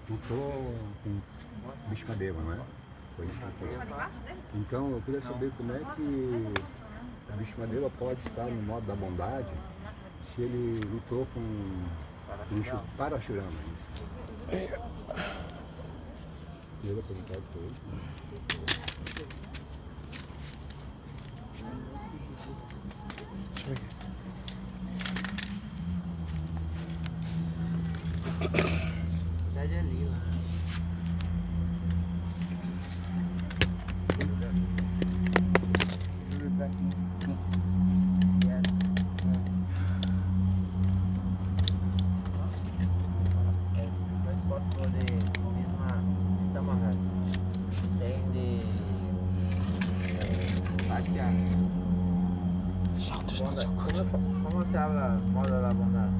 lutou com Bhishmadeva, não é? Foi isso que ele falou. Então eu queria saber como é que Bhishmadeva pode estar no modo da bondade se ele lutou com Parashurama. Eu vou perguntar para ele. Verdade é lila. ¿Cómo se habla modo de la bondad?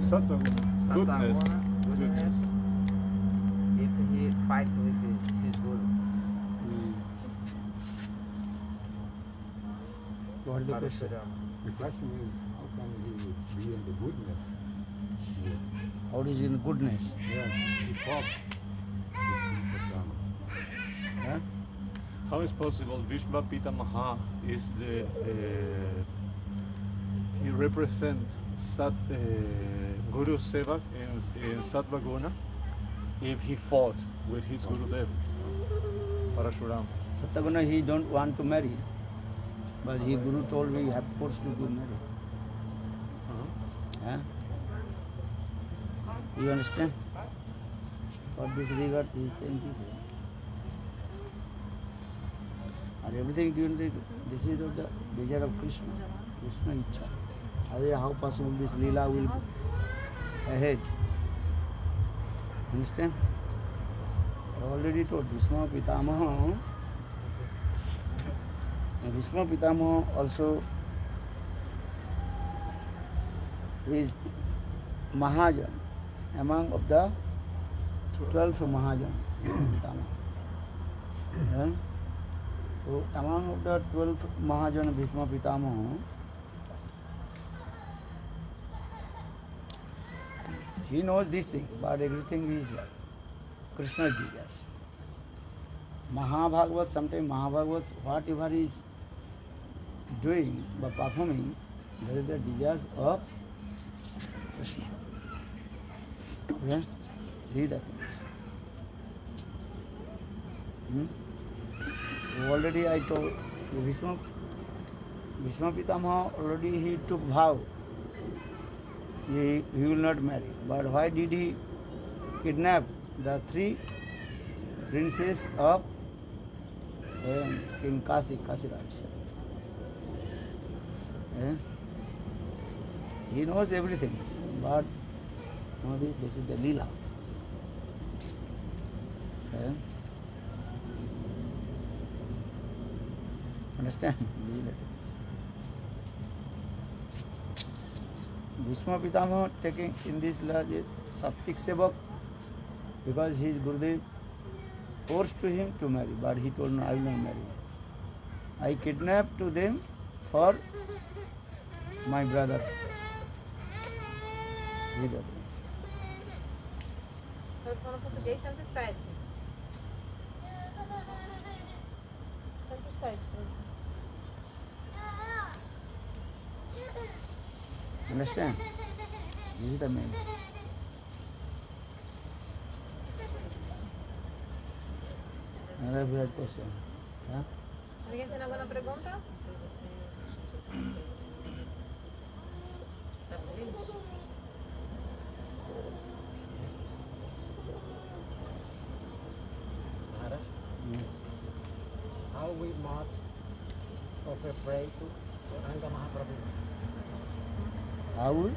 Sattva, goodness. Goodness. If he fights with his guru. What is the question? The question is, how can he be in the goodness? How is in goodness? Yes, he talks with Rama. Huh? How is possible? Vishva Pitamaha is he represents Guru Sevak in Sattva Guna if he fought with his Gurudev, Parashuram. Sattaguna, he don't want to marry, but his Guru told me you have forced to marry. Huh? You understand? For this regard, he is saying this. And everything this is of the desire of Krishna. Krishna Ichha. How possible this Leela will ahead? Understand? I already told Bhishma Pitamaha. Bhishma Pitamaha also is Mahajan, among of the 12 Mahajans. Yeah? So among of the 12 Mahajans, Bhishma Pitamaha, he knows this thing, but everything is Krishna's desires. Mahabhagavat, sometimes Mahabhagavat, whatever is doing by performing, there is the desires of Krishna. Yeah? These are things. Already I told Bhishma Pitamaha, already he took vow. He will not marry. But why did he kidnap the 3 princes of King Kasiraj? He knows everything, but maybe this is the Leela. Understand? Bhishma Pitamaha taking in this lodge Sattik Sevak because his Gurudev forced to him to marry, but he told no, I will not marry. I kidnapped to them for my brother. Tradução no português 107. 107, Understand? This is the main. Another question. Huh? ¿Alguien tiene alguna pregunta? How we must offer pray to Gauranga Mahaprabhu? How will?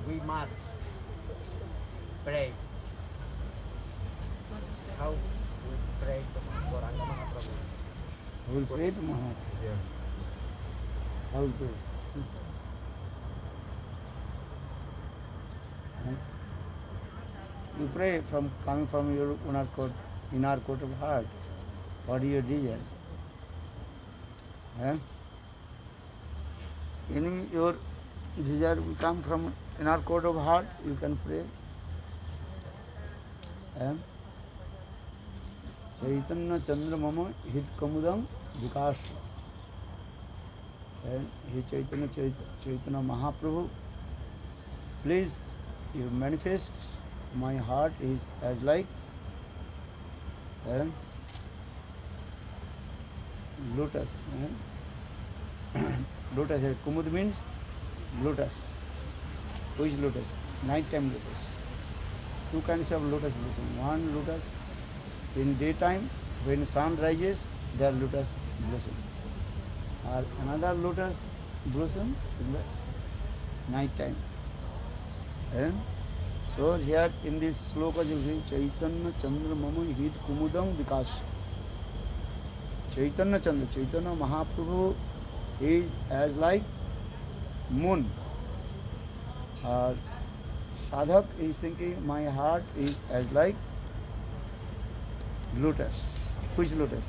We must pray. How we pray to Gauranga Mahaprabhu? I will pray to Maharaj. Yeah. How will do? You pray from coming from your inner court of heart. What are your desires? Any your desire will come from inner court of heart, you can pray. Chaitanya Chandra Mama Hit Kamudam Vikas. And He Chaitanya Mahaprabhu, please you manifest. My heart is as like lotus. Lotus, Kumud means lotus. Which lotus? Night-time lotus. Two kinds of lotus blossom. One lotus in daytime, when sun rises, there lotus blossom. Or another lotus blossom in the night time. So here in this sloka you see Chaitanya Chandra Mama Hit Kumudam Vikas. Chaitanya Chandra, Chaitanya Mahaprabhu is as like moon. Sadhak is thinking my heart is as like lotus. Which lotus?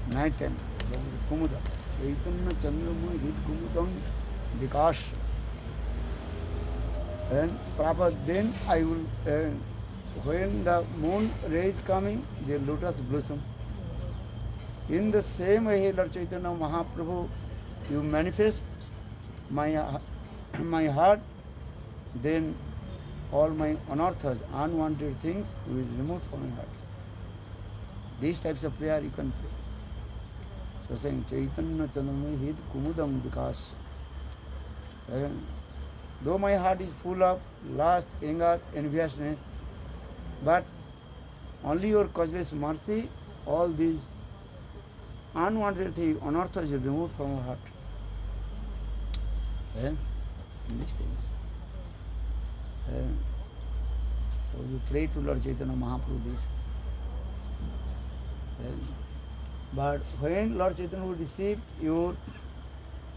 Night time. Kumudam. Chaitanya Chandra Mama Hit Kumudam Vikas. And Prabhupada, then I will, when the moon rays coming, the lotus blossom. In the same way, Lord Chaitanya Mahaprabhu, you manifest my heart, then all my anarthas, unwanted things, will be removed from my heart. These types of prayer you can pray. So saying, Chaitanya Chandramaya Hit Kumudam Vikas. Though my heart is full of lust, anger, enviousness, but only your causeless mercy, all these unwanted things, anarthas is removed from our heart. These things. So you pray to Lord Chaitanya Mahaprabhu this. But when Lord Chaitanya will receive your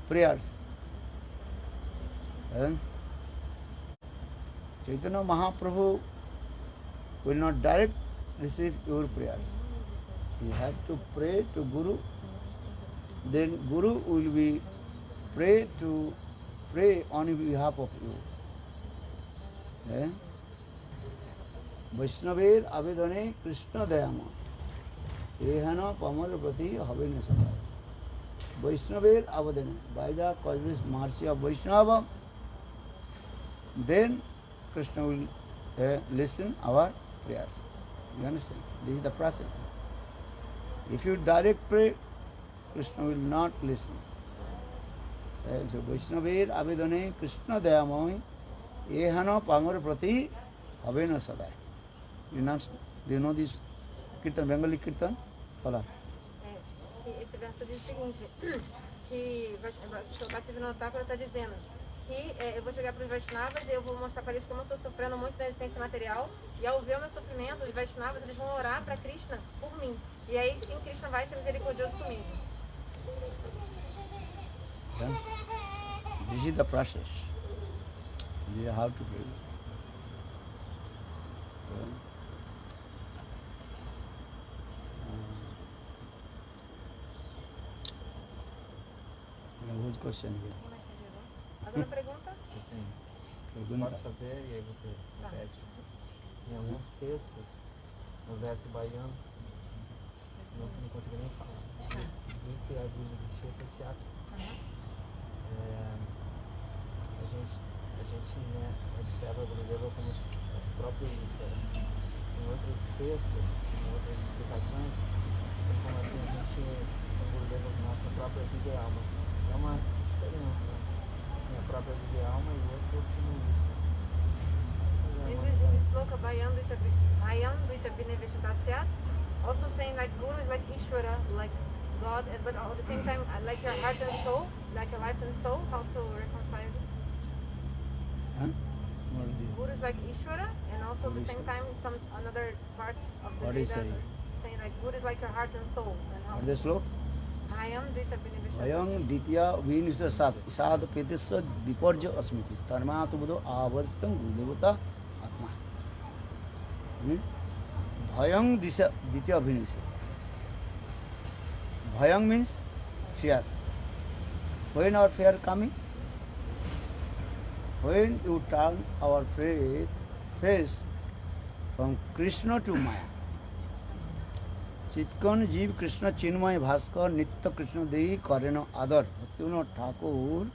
prayers, Chaitanya Mahaprabhu will not direct receive your prayers. You have to pray to Guru, then Guru will be pray on behalf of you. Vaishnaver avedane Krishna dayama ehana pamar prati havena sada. Vaishnaver avedane, by the causeless mercy of Vaishnava, then Krishna will listen our prayers. You understand? This is the process. If you direct pray, Krishna will not listen. So Vaishnaver avedane Krishna dayamai ehana pamar prati havena sada. Do you know this Kirtan, Bengali Kirtan? Fala. Esse verso diz o seguinte, que o Bhaktivinoda Thakur está dizendo que eu vou chegar para os Vaishnavas e eu vou mostrar para eles como eu estou sofrendo muito da existência material, e ao ver o meu sofrimento, os Vaishnavas eles vão orar para Krishna por mim, e aí sim Krishna vai ser misericordioso comigo. This is the process. This is how to pray. Whose question here? Alguma pergunta? Posso fazer e aí você repete. Em alguns textos, no verso baiano, não consigo nem falar. E que a vida de Chico se a gente observa o Gurudeva como o próprio Íshvara. Em outros textos, em outras explicações, é como assim a gente, o Gurudeva como nossa própria vida e alma. É uma diferença. Minha própria vida e alma e o outro como isso. In this sloka, Bhayam Dvita Vineveshatasya, also saying like Guru is like Ishvara, like God, but at the same time like your heart and soul, like your life and soul, how to reconcile it? Guru is like Ishvara, and also at the same time some another parts of the What is Vedas saying? saying like Guru is like your heart and soul. And how What is the sloka? Bhayam Dvita Vineveshatasya. Ayam ditya vinisa sad isad petisya viparja asmiti tarmatu buddho avartam gurudevata atma. Bhayam ditya vinisa. Bhayam means fear. When our fear coming? When you turn our face from Krishna to Maya. Chitkon Jeev Krishna Chinmay Bhaskar Nitya Krishna Dehi Kareno Adar. Bhaktivinoda Thakur,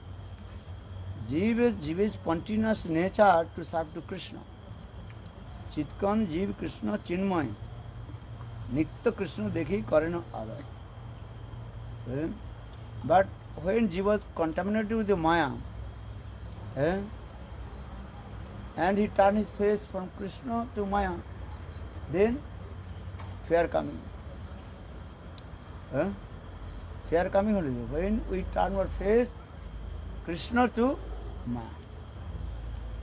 Jeev is spontaneous nature to serve to Krishna. Chitkon Jeev Krishna Chinmay Nitya Krishna Dehi Kareno Adar. But when Jeev was contaminated with the Maya, and he turned his face from Krishna to Maya, then fear coming. Fear coming only. When we turn our face Krishna to Maya,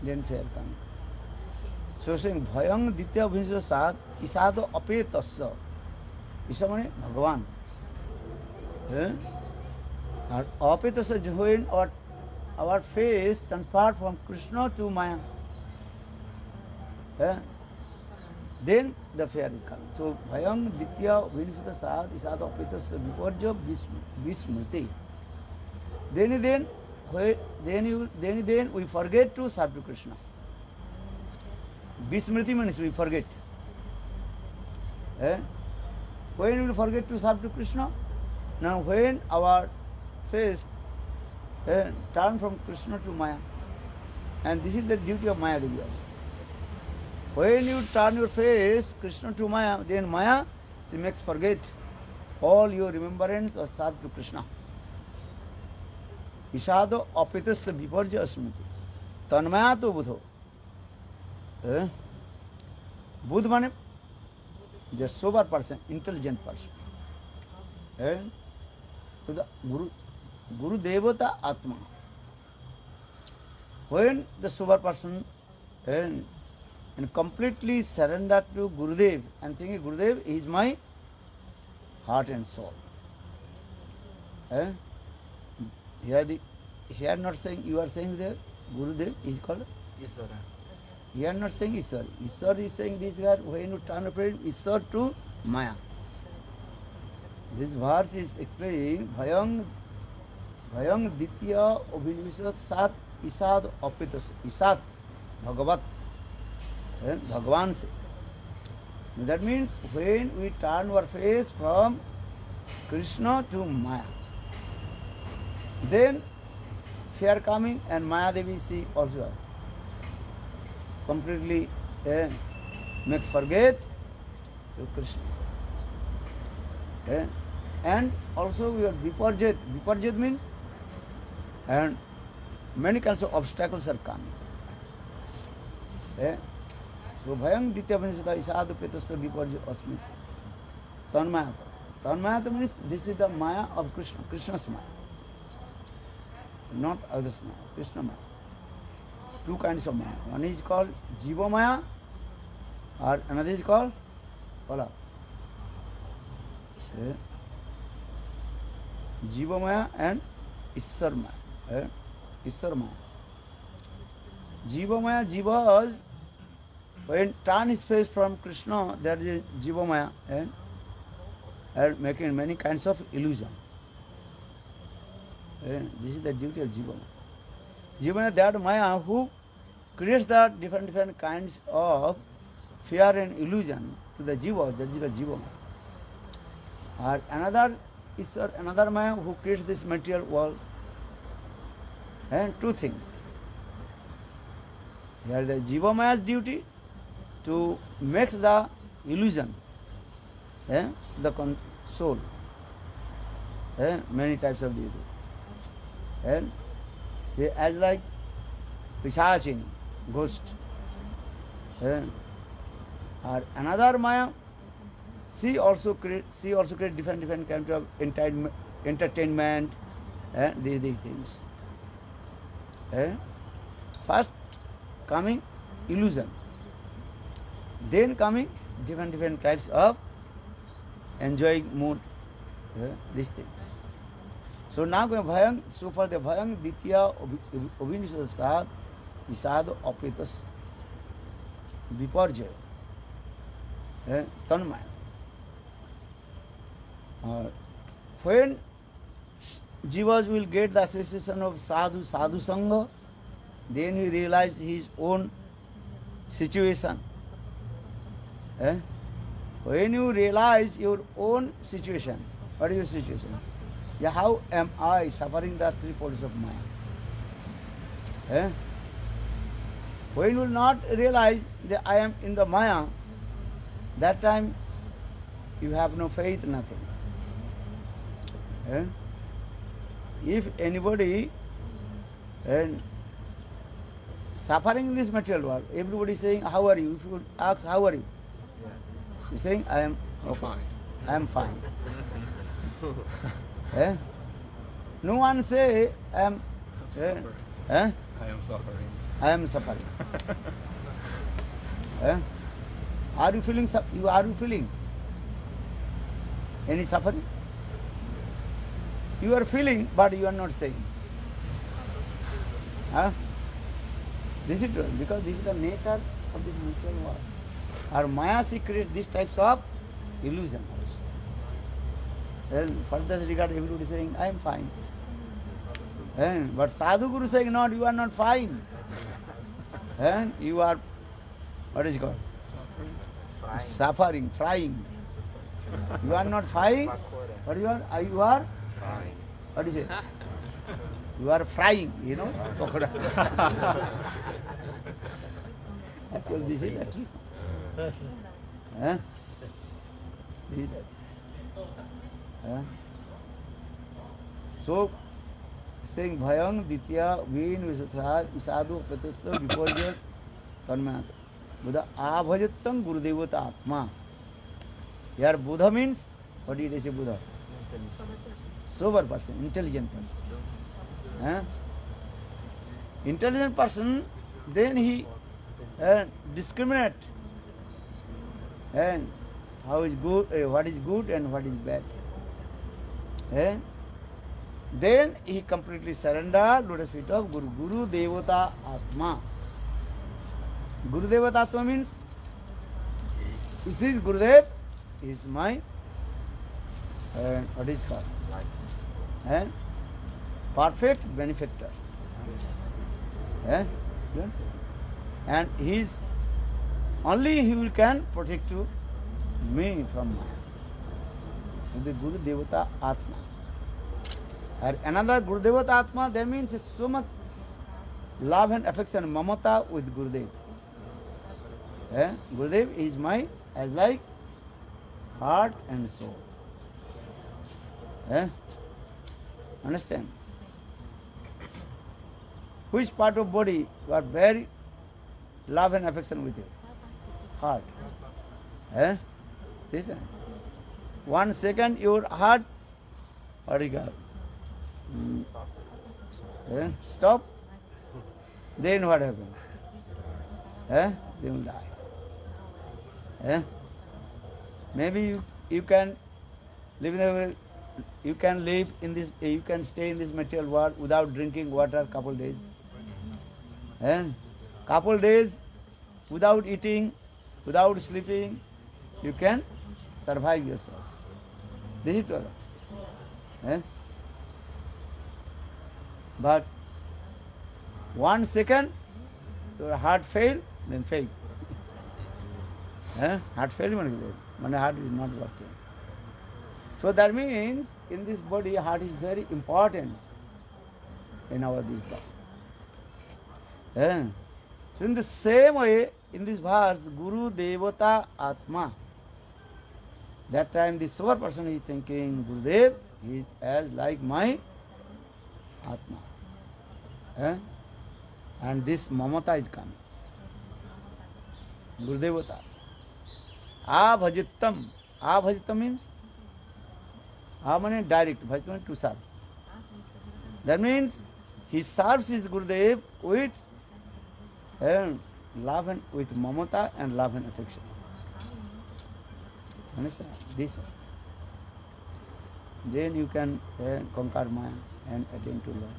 then fear coming. So saying Bhayang Ditya Bhinsa Sad Isado Apetasya. Isa means Bhagavan. And Apetasya, when our face transferred from Krishna to Maya, then the fear is coming. So Bhayang Ditya Vinishita Sad Isada Apetasya Viparja Vismriti. Then we forget to serve to Krishna. Vismriti means we forget. When we forget to serve to Krishna? Now when our face turn from Krishna to Maya, and this is the duty of Maya Devi also. When you turn your face Krishna to Maya, then Maya, she makes forget all your remembrance of serve to Krishna. Ishado apitasya viparja asmiti. Tanmaya to budho. Buddha means the sober person, intelligent person. To the Guru Devata Atma. When the sober person and completely surrender to Gurudev and thinking Gurudev is my heart and soul. Here not saying, you are saying that Gurudev is called Ishvara. You are not saying Ishwar. Ishwar is saying this word when you turn from Ishwar to Maya. This verse is explaining Bhayang Ditya Abhinivisa Sat Isad Apitas. Isad Bhagavat. Bhagavan se. That means when we turn our face from Krishna to Maya, then fear coming and Maya Devi she also completely makes forget to Krishna. And also we are viparjit. Viparjit means and many kinds of obstacles are coming. So Bhayang Ditya Bhinasada Isadu Petasya Viparjit Asmi. Tanmayata. Tanmayata means this is the Maya of Krishna, Krishna's Maya. Not others Maya, Krishna Maya. Two kinds of Maya. One is called Jiva Maya or another is called Pala. Jiva Maya and Ishwar Maya. Ishwar Maya. Jiva Maya, Jiva is when turn his face from Krishna, there is Jiva Maya and making many kinds of illusion. This is the duty of Jiva Maya. Jiva Maya, that Maya who creates the different kinds of fear and illusion to the Jiva, that is the Jiva Maya. Or another is another Maya who creates this material world. And two things. Here the Jiva Maya's duty to make the illusion, the soul. Many types of duty. And as like Pisachini, ghost. Or another Maya, she also creates different kinds of entertainment, these things. First coming illusion, then coming different types of enjoying mood, these things. So now so for the Bhayang Ditya Abhinishada Sad Isad Apitas Viparjaya Tanmaya. When Jivas will get the association of sadhu sangha, then he realizes his own situation. Eh? When you realize your own situation, what is your situation? Yeah, how am I suffering the three folds of Maya? Eh? When you will not realize that I am in the Maya, that time you have no faith, nothing. Eh? If anybody suffering in this material world, everybody is saying, how are you? If you ask, how are you? He's saying, I am okay. Fine. I am fine. Eh? No one say, I am eh? I am suffering. I am suffering. Eh? Are you feeling are you feeling any suffering? You are feeling, but you are not saying. Huh? This is true, because this is the nature of this material world. Our Maya creates these types of illusions. And for this regard, everybody is saying, I am fine. And, but Sadhu Guru saying, no, you are not fine. And you are, what is it called? Suffering, frying. You are not frying. What you are? You are? Fine. What is it? You are frying, you know? Actually, this is the truth. Huh? This is that. Huh? So, saying Bhayang Ditya Vin Visatha Isadu Pratasya Viporjat Tanmat. Buddha Abhajattam Gurudevata Atma. Here Buddha means, what did I say Buddha? Sober person, intelligent person. Huh? Intelligent person, then he discriminate and how is good, what is good and what is bad. Then he completely surrender to the feet of Guru. Guru Devata Atma. Guru Devata Atma means, this is Gurudev, he is my, what is called? Perfect benefactor. You understand? And he is, only he will can protect you, me from Maya. The Guru Devata Atma. And another Guru Devata Atma, that means so much love and affection, mamata with Gurudev. Gurudev is my, as like heart and soul. Understand? Which part of body you are very love and affection with you? Heart. This time. 1 second your heart, what do you got? Stop. Then what happens? They will die. Maybe you can live in a, you can live in this, you can stay in this material world without drinking water couple days. And couple days without eating, without sleeping, you can survive yourself. This is all. But 1 second, your heart fail, then fail. Heart fail, my heart is not working. So that means in this body, heart is very important in our this body. So in the same way, in this verse, Guru Devata Atma. That time the sober person is thinking, Gurudev is as like my Atma. And this mamata is coming. Gurudevata. Abhajittam. Abhajittam means? Means direct, Bhajittam means to serve. That means he serves his Gurudev with love and with mamata and love and affection. Understand? This one. Then you can conquer Maya and attain to Lord.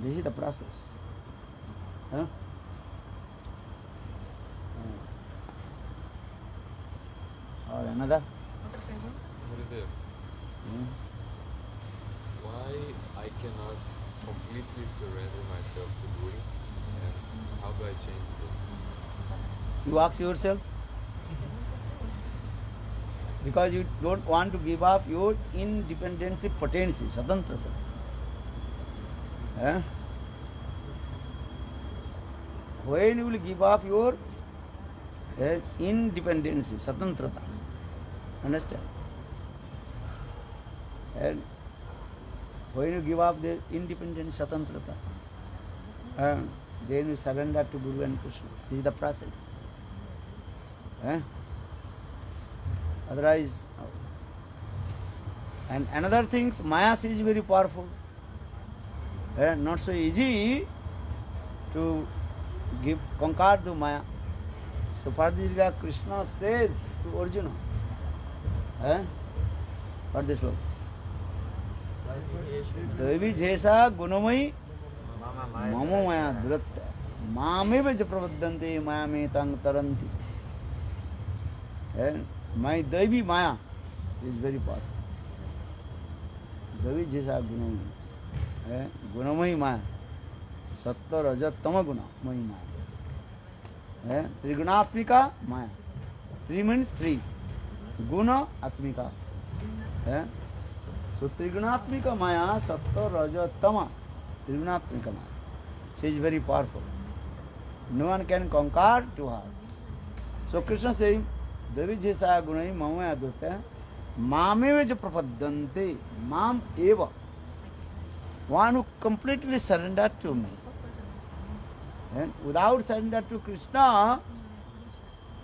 This is the process. Or another? Gurudev, why I cannot completely surrender myself to Guru, and how do I change this? You ask yourself, because you don't want to give up your independency potency, Swatantra. When you will give up your independency, Swatantrata, understand? And when you give up the independent Swatantrata, then you surrender to Guru and Krishna. This is the process. Otherwise, and another thing, Maya is very powerful. Not so easy to conquer the Maya. So for this guy, Krishna says to Arjuna, what this one? Devi Jesa Gunamai Mama Maya Duratta Mameva Japravadante Maya Me Tang Taranti. My Devi Maya is very powerful. Devi Jesa Gunamai Gunamai Maya Satta Raja Tama Guna Maya Trigunatmika Maya. Three means three. Guna Atmika. So Trigunatmika Maya, Sattva, Raja, Tama. Trigunatmika Maya. She is very powerful. No one can conquer to her. So Krishna saying, Devi Jesa Gunai Mama Adutta Mameva Jo Prapadante Mam Eva. One who completely surrendered to me. And without surrender to Krishna,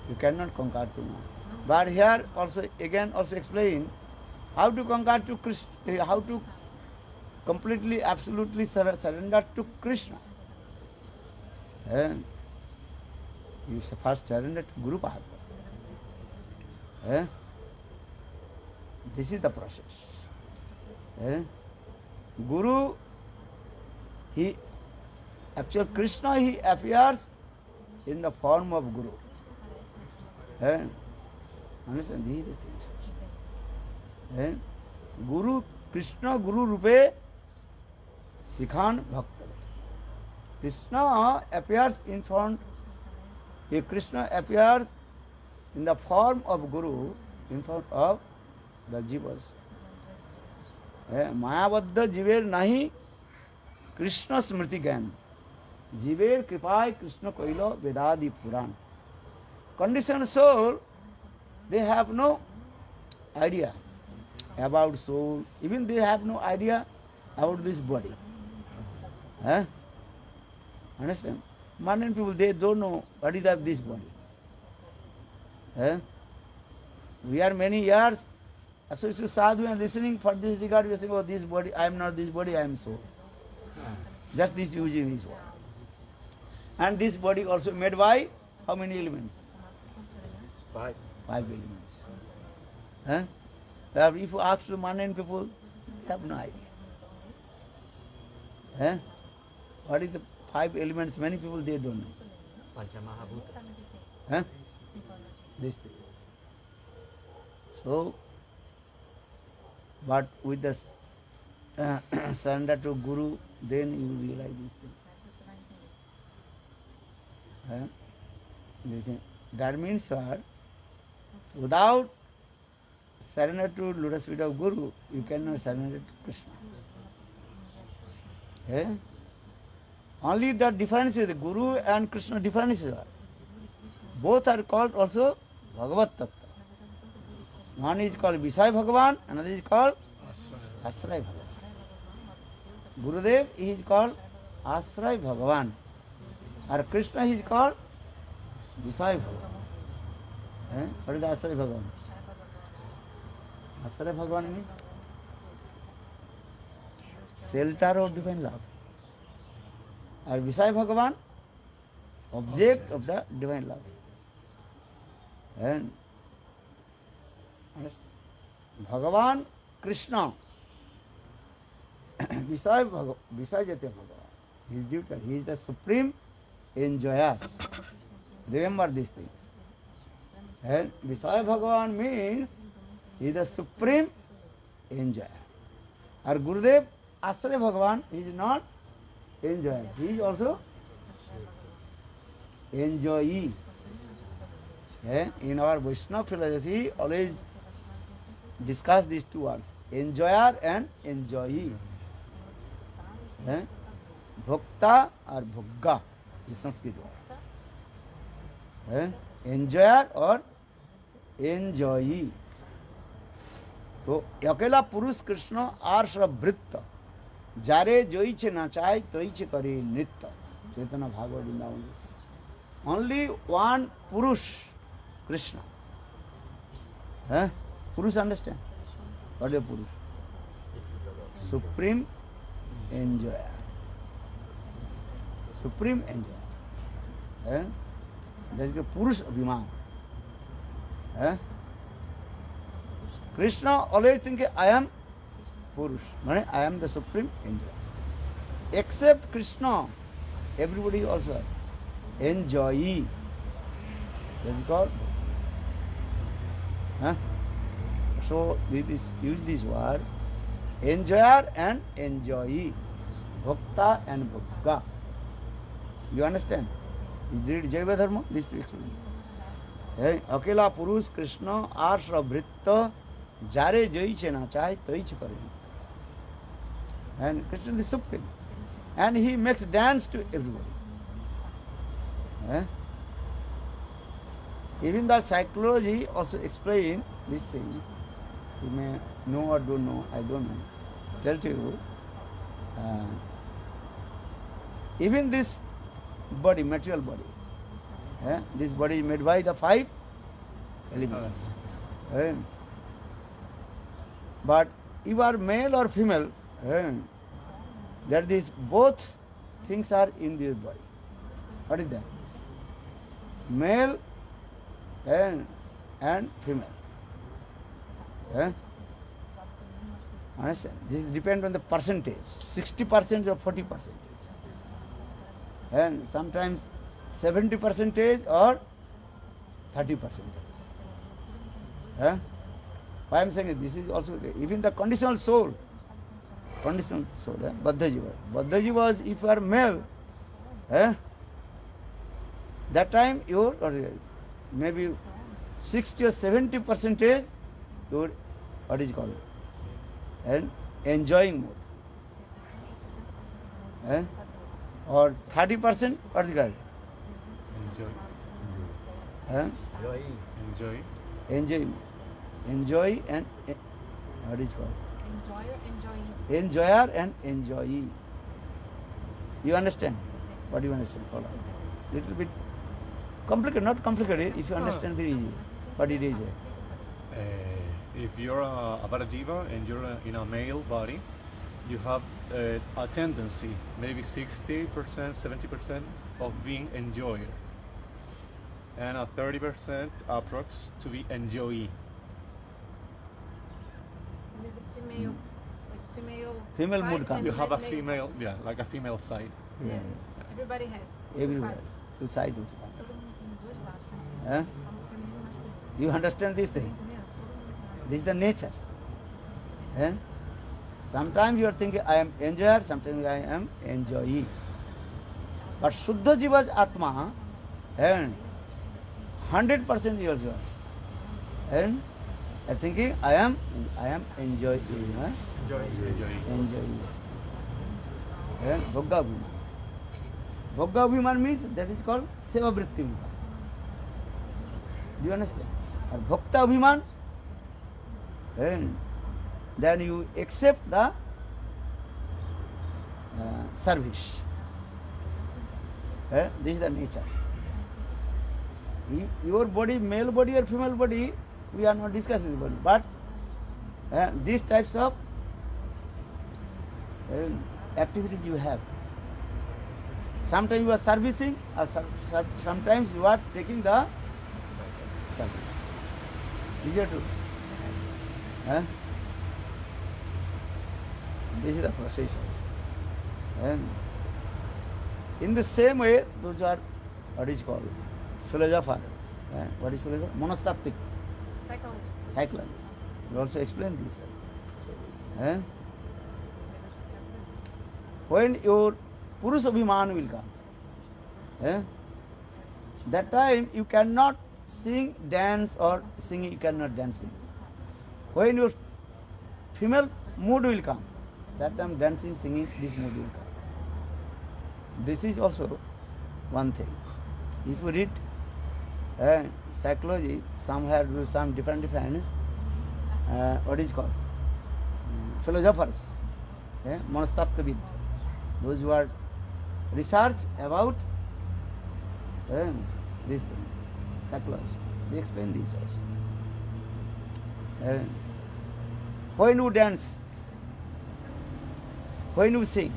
you cannot conquer to me. But here also again also explain how to conquer to Krishna, how to completely, absolutely surrender to Krishna. And you first surrender to Guru Pahat. This is the process. Guru, actually Krishna, he appears in the form of Guru. Understand? These are the things. Guru, Krishna, Guru Rupe, Sikhan Bhakta. Krishna appears in front, Krishna appears in the form of Guru in front of the jivas. Mayabadda jiver nahi Krishna smriti gyan. Jiver kripai Krishna koilo Vedadi Puran. Conditioned soul, they have no idea about soul. Even they have no idea about this body. Understand? Modern people, they don't know what is this body. We are many years associated sadhu and listening for this regard. We are saying, oh, this body, I am not this body, I am soul. Just this using this one. And this body also made by how many elements? Five elements. If you ask to mundane people, they have no idea. What is the 5 elements? Many people, they don't know. This thing. So, but with the surrender to Guru, then you realize these things. That means what? Without surrender to lotus feet of Guru, you cannot surrender to Krishna. Only the difference is the Guru and Krishna difference is what? Both are called also Bhagavat Tattva. One is called Visay Bhagavan, another is called Asray Bhagavan. Gurudev is called Asray Bhagavan. Or Krishna is called Visay Bhagavan. What is the Asray Bhagavan? Asray Bhagavan means shelter of divine love. Or Visay Bhagavan, object of the divine love. And Bhagavan Krishna, Visay Jate Bhagavan, he is duty, he is the supreme enjoyer. Remember these things. And Visay Bhagavan means he is the supreme enjoyer. Or Gurudev Asray Bhagavan, he is not enjoyer, he is also enjoyee. In our Vaishnava philosophy, always discuss these two words, enjoyer and enjoyee. Bhokta or bhogga is Sanskrit word. Enjoyer or enjoyee. तो अकेला पुरुष कृष्ण आर्ष वृत्त जारे जोइछे नाचाय तोइछे करे नृत्य चैतन्य Bhagavat Vrindavan. Only one Purush, Krishna. Purush, understand? What is Purush? Supreme enjoyer. Supreme enjoyer. That is the Purush Abhiman. Krishna always thinks, I am Purush. I am the supreme enjoyer. Except Krishna, everybody also enjoyee. That is called. So use this word, enjoyer and enjoyee, bhakta and bhogga. You understand? You read Jaiva Dharma, this explains. Akela Purush Krishna Arsha Vritta Jare Joiche Nachai Toiche Kare. And Krishna is supreme. And he makes dance to everybody. Even the psychology also explain these things. You may know or don't know, I don't know. Tell to you, even this body, material body, this body is made by the 5 elements. But you are male or female, that these both things are in this body. What is that? Male and female. Understand? This depends on the percentage, 60% or 40%. And sometimes 70% or 30%. Why I am saying this is also even the conditional soul. Baddha Jiva. Baddha Jiva is if you are male, that time your maybe 60 or 70% your what is called and enjoying mode. Or 30% what is called? Enjoy and what is called? Enjoyer and enjoyee. You understand? What do you understand? Little bit complicated, not complicated. If you understand, very easy. But it is. If you're a Varajiva and you're in a male body, you have a tendency, maybe 60%, 70% of being enjoyer, and a 30% approx to be enjoyee. Is the female, like Female side mood comes. and You have a male female, like a female side. Yeah. Everybody has. Everywhere. Two Two sides. Todo mundo tem dois lados. Huh? Como feminino e masculino. You understand this thing? Entendeu? This is the nature. Sometimes you are thinking, I am enjoyer, sometimes I am enjoyee. But Shuddha Jiva's Atma, 100% you are joy. And I am thinking, I am enjoyee. Enjoyee. Bhogga Abhiman. Bhogga Abhiman means that is called Seva Vritti. Do you understand? Or Bhokta Abhiman, then you accept the service. This is the nature. Your body, male body or female body, we are not discussing the body, but these types of activities you have. Sometimes you are servicing, or sometimes you are taking the service. Easier to. This is the process. In the same way, those are what is called philosopher. What is philosopher? Monastatic. Psychologist. Psychologist. We also explain this. When your Purush Abhiman will come, that time you cannot sing, dance, or singing, you cannot dance. When your female mood will come, that time dancing, singing, this mood will come. This is also one thing. If you read psychology, some have some different what is called philosophers, Manastattvavid, those who are research about these things, psychology, they explain this also. When you dance, when you sing,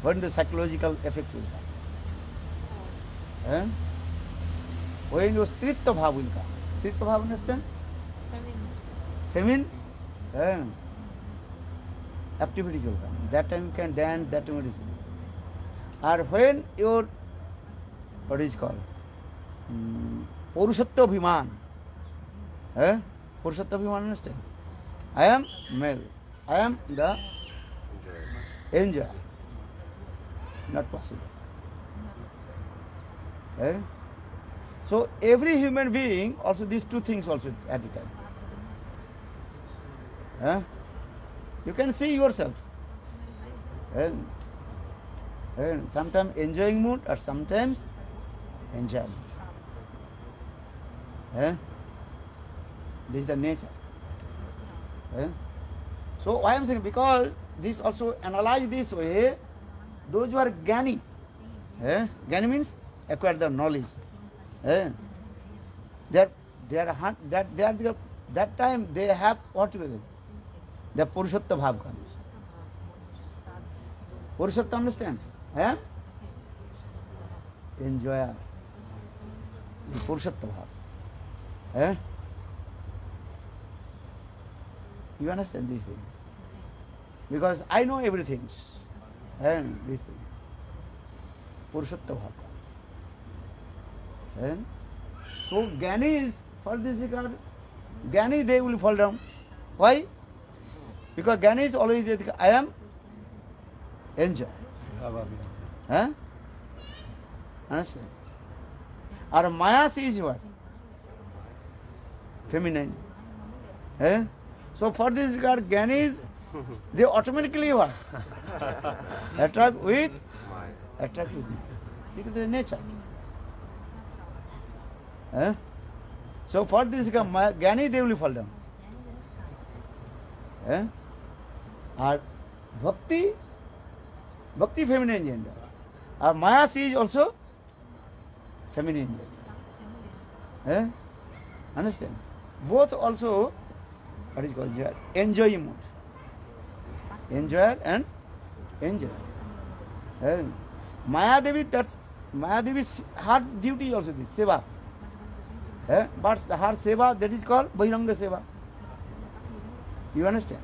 when the psychological effect will come. When your stritva bhav will come. Stritva bhav, understand? Feminine activities will come. That time you can dance, that time you will sing. Or when your, what is called, Purushattva Abhiman. Purushattva Abhiman, understand? I am male. I am the enjoyer. Not possible. So every human being, also these two things also at a time. You can see yourself. Sometimes enjoying mood or sometimes enjoyment. This is the nature. So why I am saying, because this also analyze this way, those who are Jnani, Jnani means acquire the knowledge. That time they have what to do? The Purushattva Bhav comes. Purushattva, understand? Enjoyer. The Purushattva Bhav. You understand these things? Because I know everything. These things. Purushattva Bhav. So Jnani is, for this regard, Jnani they will fall down. Why? Because Jnani is always, I am enjoy. Understand? Or Maya is what? Feminine. So for this regard, Jnanis, they automatically what? Attract with me. Because they are nature. So for this Jnani, they will fall down. Or Bhakti feminine gender. Or Maya is also feminine gender. Understand? Both also, what is called enjoying mood. Enjoyer and enjoyer. Maya Devi, her duty also this, seva. But her seva, that is called Bahiranga seva. You understand?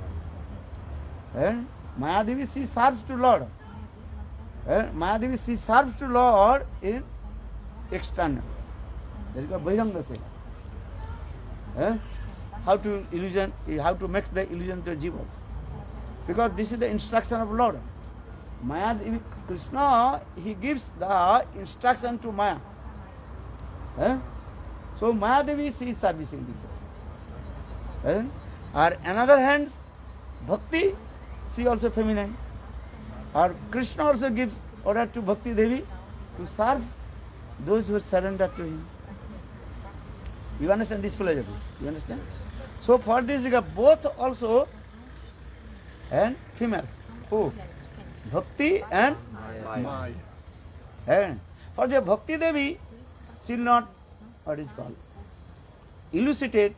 Maya Devi, she serves to Lord. Maya Devi, she serves to Lord in external. That is called Bahiranga seva. How to make the illusion to jiva. Because this is the instruction of Lord. Maya Devi, Krishna, he gives the instruction to Maya. So Maya Devi, she is servicing this. Or another hand, Bhakti, she also feminine. Or Krishna also gives order to Bhakti Devi to serve those who surrender to him. You understand this philosophy? You understand? So for this, both also and female. Who? Bhakti and Maya. For the Bhakti Devi, she will not, what is called, elucidate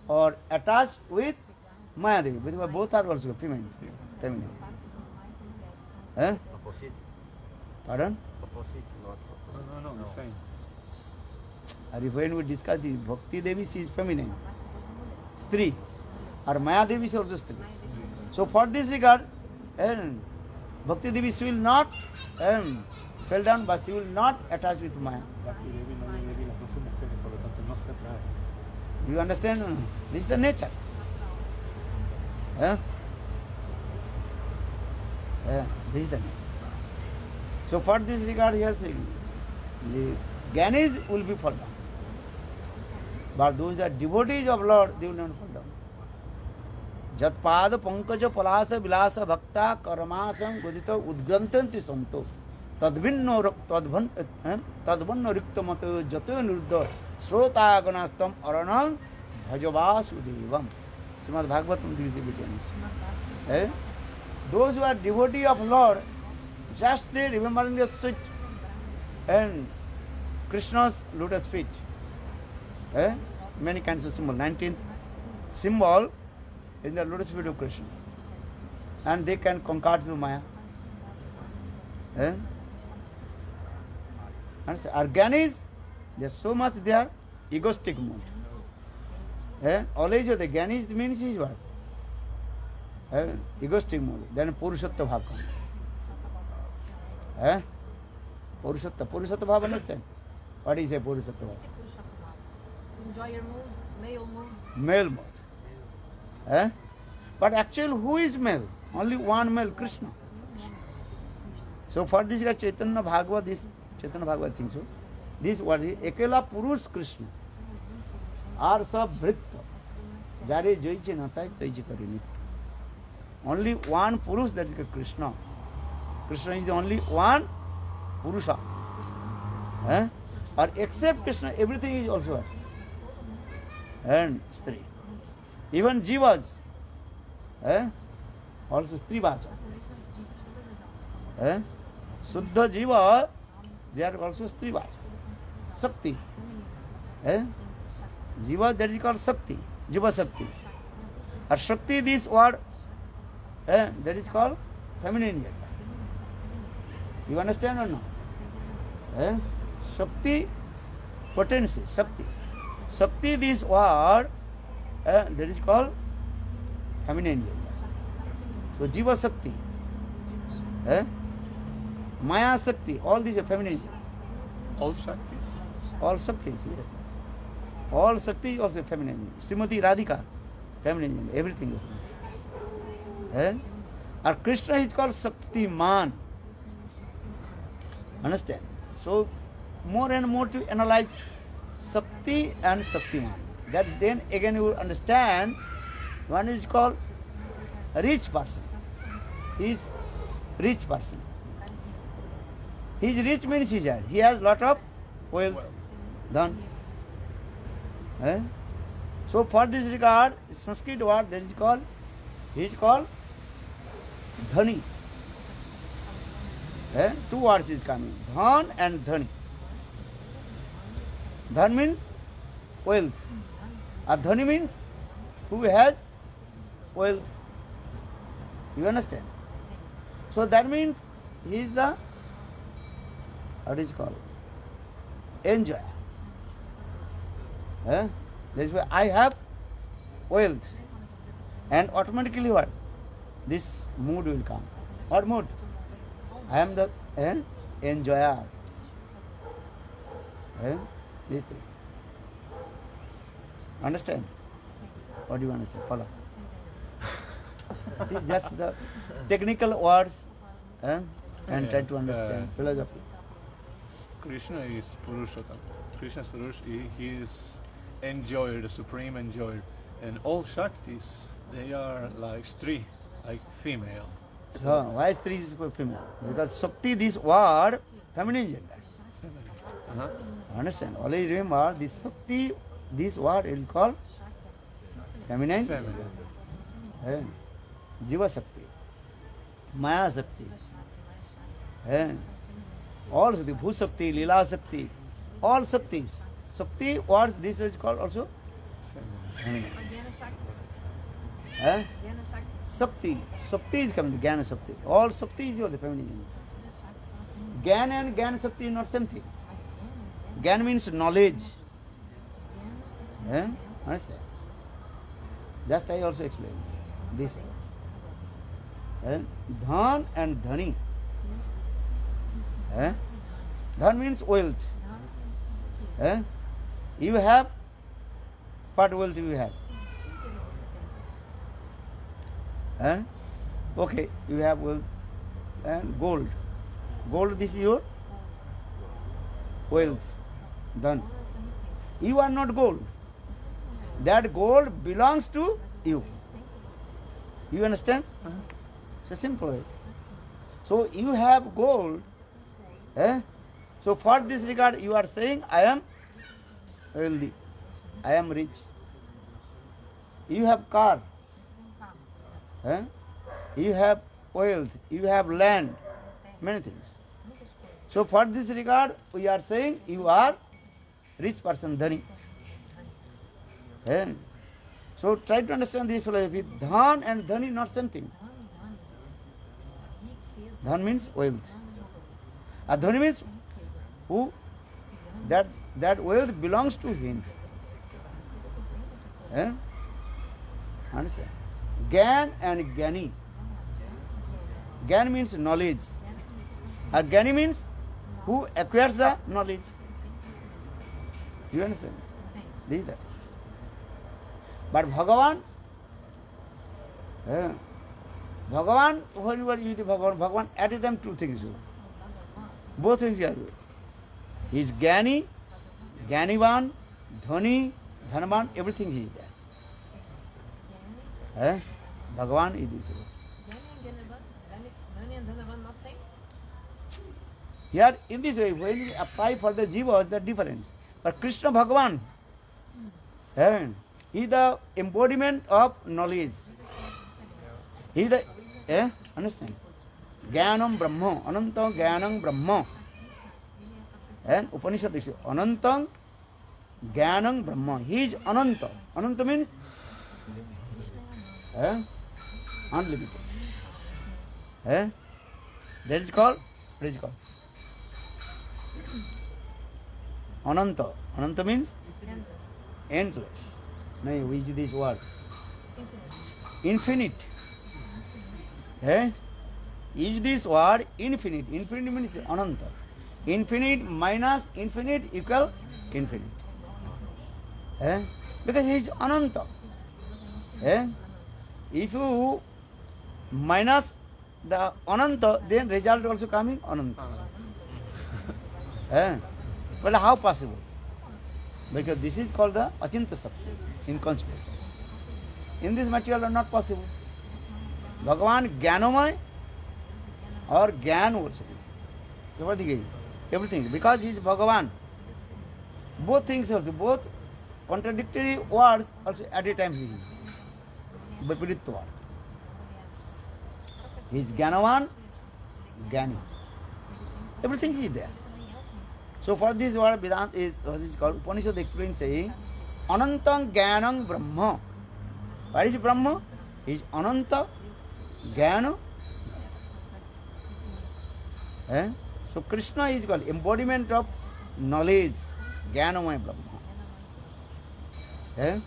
or attached with Maya Devi. Because both are also feminine. Opposite. Pardon? Opposite, not opposite. No, the same. When we discuss this, Bhakti Devi, she is feminine. Stri. Or Maya Devi is also Stri. So for this regard, Bhakti Devi, she will not fell down, but she will not attach with Maya. You understand? This is the nature. This is the nature. So for this regard, here saying, the Jnanis will be fall down. But those that devotees of Lord, they will not fall down. Jatpad pankaj palasa vilasa bhakta karmasam gudita udgrantanti santo tadvinno riktamato jato niruddha srota ganastam aranam bhajavasudevam. Srimad Bhagavatam gives the evidence. Those who are devotee of Lord, just they remembering the sweet and Krishna's lotus feet. Many kinds of symbol. 19th symbol in the lotus feet of Krishna. And they can conquer the Maya. And organis, they are so much they are egoistic mood. Always the Gyanis means is what? Egoistic mood. Then Purushatta Bhava comes. Purushatta Bhava, understand? What is a Purushatta Bhava? Enjoy your mood, male mood. Male mood. But actually, who is male? Only one male, Krishna. So for this Chaitanya Bhagavad, thinks so. This word is Ekela Purush Krishna. Are sab Vritta. Jare Joiche Natai Taiche Karinit. Only one Purush, that is Krishna. Krishna is the only one Purusha. Or except Krishna, everything is also what? And Stri. Even Jivas, also Stri Vacha. Suddha Jiva, they are also Stri Vacha. Sakti. Jiva, that is called Sakti. Jiva Sakti. Or Shakti, this word, that is called feminine gender. You understand or not? Shakti, potency, Shakti. Shakti, this word, that is called feminine gender. So Jiva Shakti, Maya Shakti, all these are feminine gender. All Shaktis? All Shaktis, yes. All Shakti also feminine. Srimati Radhika, feminine gender, everything. Or Krishna is called Shaktiman. Understand? So more and more to analyze Shakti and Shaktiman. That then again you will understand. One is called a rich person. He is rich person. He is rich means he has lot of wealth. Done. So for this regard, Sanskrit word that is called, he is called Dhani. Two words is coming, Dhan and Dhani. Dhan means wealth. Dhani means who has wealth. You understand? So that means he is the, what is called, enjoyer. That's why I have wealth. And automatically what? This mood will come. What mood? I am the enjoyer. These three. Understand? What do you understand? Follow. It's just the technical words and try to understand philosophy. Krishna is Purushottam. Krishna is Purush. He is enjoyer, the supreme enjoyer. And all Shaktis, they are like Stri, like female. So why Stri is for female? Because Shakti, this word, feminine gender. Understand? Always remember, this Shakti, this word is called feminine. Jiva Shakti, Maya Shakti, all Shakti, Bhu Shakti, Lila Shakti, all Shaktis. Shakti words, this is called also feminine. Shakti. Shakti is coming, Jnana Shakti. All Shakti is the feminine. Jnana and Jnana Shakti is not same thing. Jnana means knowledge. Understand? Just I also explain this. Dhan and Dhani. Dhan means wealth. You have, what wealth you have? Okay, you have wealth and gold. Gold, this is your wealth. Done. You are not gold. that gold belongs to you. You understand? It's a simple way. So you have gold. So for this regard you are saying, I am wealthy, I am rich. You have car, you have wealth, you have land, many things. So for this regard we are saying you are rich person, dhani. So try to understand this philosophy. Dhan and dhani not same thing. Dhan means wealth. Dhani means who that wealth belongs to him. Understand? Gyan and Gyani. Gyan means knowledge. Gyani means who acquires the knowledge. You understand? This is that. But Bhagavan, whenever you use the Bhagavan, at a time two things. Both things are good. He is Gyani, Gyanivan, Dhani, Dhanavan, everything he is there. Bhagavan is this. Dhani and Dhanavan not same? Here, in this way, when you apply for the jivas, the difference. But Krishna Bhagavan, he is the embodiment of knowledge. He is the, understand? Jnanam Brahma, Anantam Jnanam Brahma. And Upanishad says, Anantam Jnanam Brahma. He is Ananta. Ananta means unlimited. That is called, what is it called? Ananta. Ananta means endless. No, we use this word. Infinite. Use this word infinite. Infinite means Ananta. Infinite minus infinite equal infinite. Because he is Ananta. If you minus the Ananta, then result also coming Ananta. Well, how possible? Because this is called the Achinta Sakti, inconceivable. In this material are not possible. Bhagavan Jnanamay or Jnan also. So what is everything? Because he is Bhagavan. Both things also, both contradictory words also at a time he is. Viparitva. He is Jnanavan, Jnani. Everything is there. So for this word Vedanta is what is called, Upanishad explains saying, Anantam Jnanam Brahma. What is Brahma? He is Ananta Jnana. So Krishna is called embodiment of knowledge, Jnanamaya Brahma.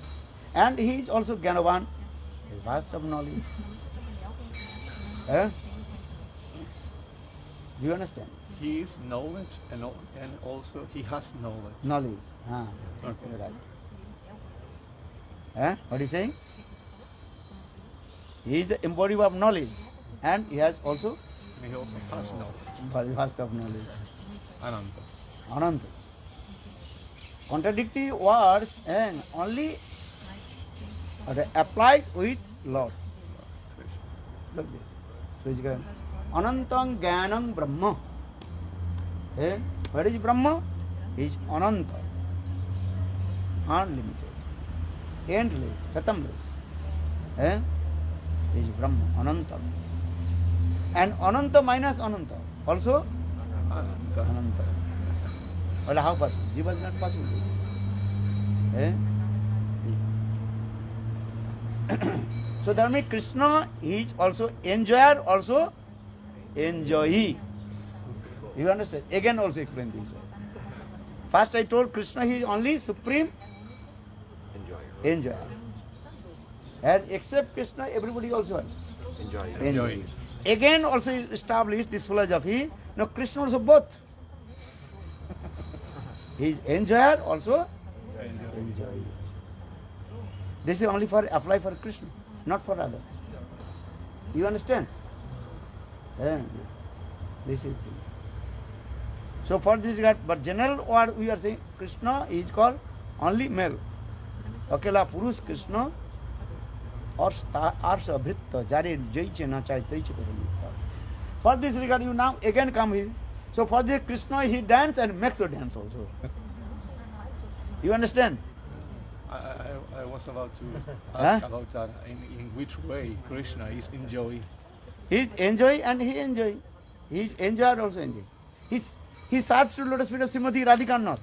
And he is also Jnanavan, a vast of knowledge. Do you understand? He is knowledge and also he has knowledge. Knowledge. Okay. Right. What is he saying? He is the embodiment of knowledge and he has also He also has knowledge. vast of knowledge. Ananta. Ananta. Contradictory words and only applied with Lord. Look this. So it's called Anantam Jnanam Brahma. What is Brahma? He is Ananta. Unlimited. Endless. Fathomless. He is Brahma. Ananta. And Ananta minus Ananta. Also Ananta. Ananta. Well, how possible? Jiva is not possible. So that means Krishna is also enjoyer, also enjoyee. You understand? Again also explain this. First I told Krishna he is only supreme enjoyer. And except Krishna, everybody also enjoy. Again also established this philosophy. No, Krishna also both. He is enjoyer, also enjoyee. This is only for apply for Krishna, not for others. You understand? This is. So for this regard, but general word we are saying Krishna is called only male. अकेला पुरुष कृष्ण और आर्ष अभृत जारे जय न चाहे तय करो. For this regard, you now again come here. So for this Krishna, he dance and makes you dance also. You understand? I was about to Huh? ask about that. In which way Krishna is enjoy? He enjoy and he enjoy. He enjoy and also enjoy. He serves to lotus feet of Srimati Radhika not.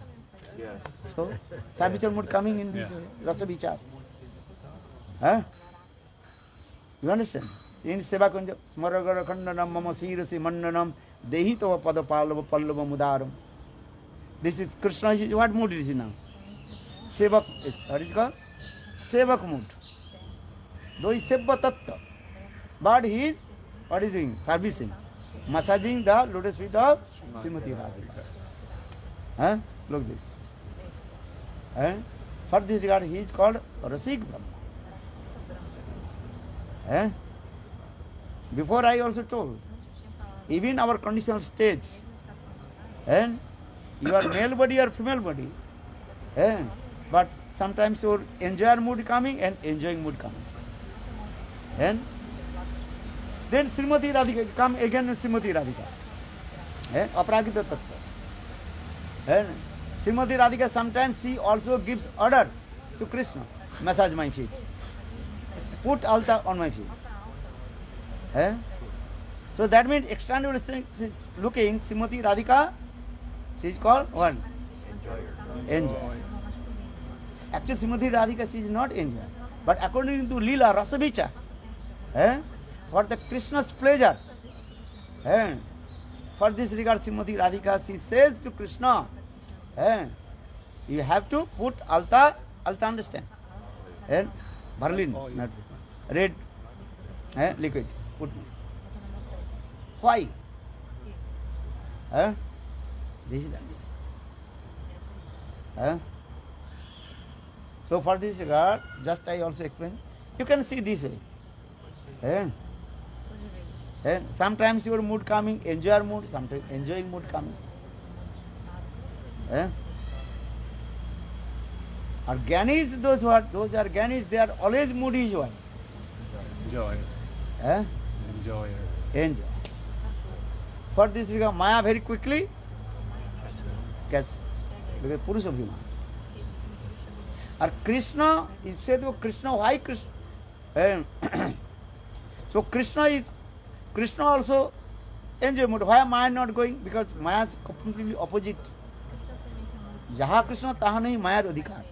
Yes. So servitual mood coming in this Yeah. way. Rasa vichar. Huh? You understand? In Seva Kunja, Smaragara Khandanam, Mama Sirasi Mandanam, Dehito Pada Pallava Pallava Mudaram. This is Krishna. What mood is he now? Sevak is, what is it called? Sevak mood. Though he is Seva Tattva. But he is, what is doing? Servicing. Massaging the lotus feet of Srimati Radhika. Huh? Look this. Huh? For this regard, he is called Rasik Brahma. Huh? Before I also told, even our conditional stage, and you are male body or female body, but sometimes your enjoyer mood coming and enjoying mood coming. And then Srimati Radhika, come again Srimati Radhika, Apragita Tattva. And Srimati Radhika sometimes she also gives order to Krishna, massage my feet, put altar on my feet. So that means external looking, Srimati Radhika, she is called what? Enjoyer. Actually, Srimati Radhika, she is not enjoyer. But according to Leela, Rasavicha, for the Krishna's pleasure, for this regard, Srimati Radhika, she says to Krishna, you have to put altar understand, Berlin, not red, liquid. Put me. Why? This is that. So for this regard, just I also explain. You can see this way. Sometimes your mood coming, enjoyer mood, sometimes enjoying mood coming. Or Gyanis, those are Gyanis, they are always moody joy. Joy. Enjoyer. Enjoy. For this regard, Maya very quickly catch. Because Purusha Bhima. Or Krishna, you say to Krishna, why Krishna? So Krishna also enjoy mood. Why am I not going? Because Maya is completely opposite. Jaha Krishna, taha nahi Maya adhikar.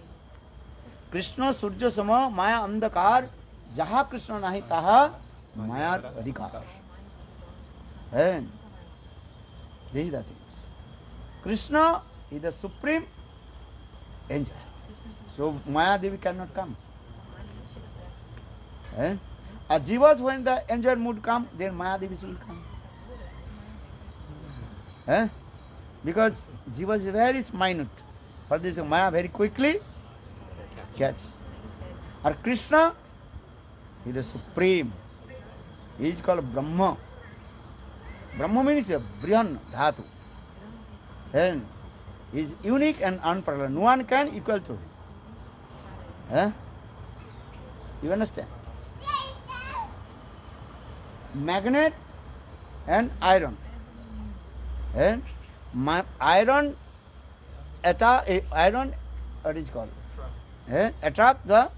Krishna Surya Sama, Maya andakar. Jaha Krishna nahi taha Maya adhikar. This is the thing. Krishna is the supreme enjoyer. So Maya Devi cannot come. A Jivas, when the enjoyer mood comes, then Maya Devi will come. Because Jiva is very minute. For this Maya very quickly catch. Or Krishna is the supreme. He is called Brahma. Brahma means a Brihan Dhatu. And he is unique and unparalleled. No one can equal to him. You understand? Magnet and iron. And iron, what is called? Attract the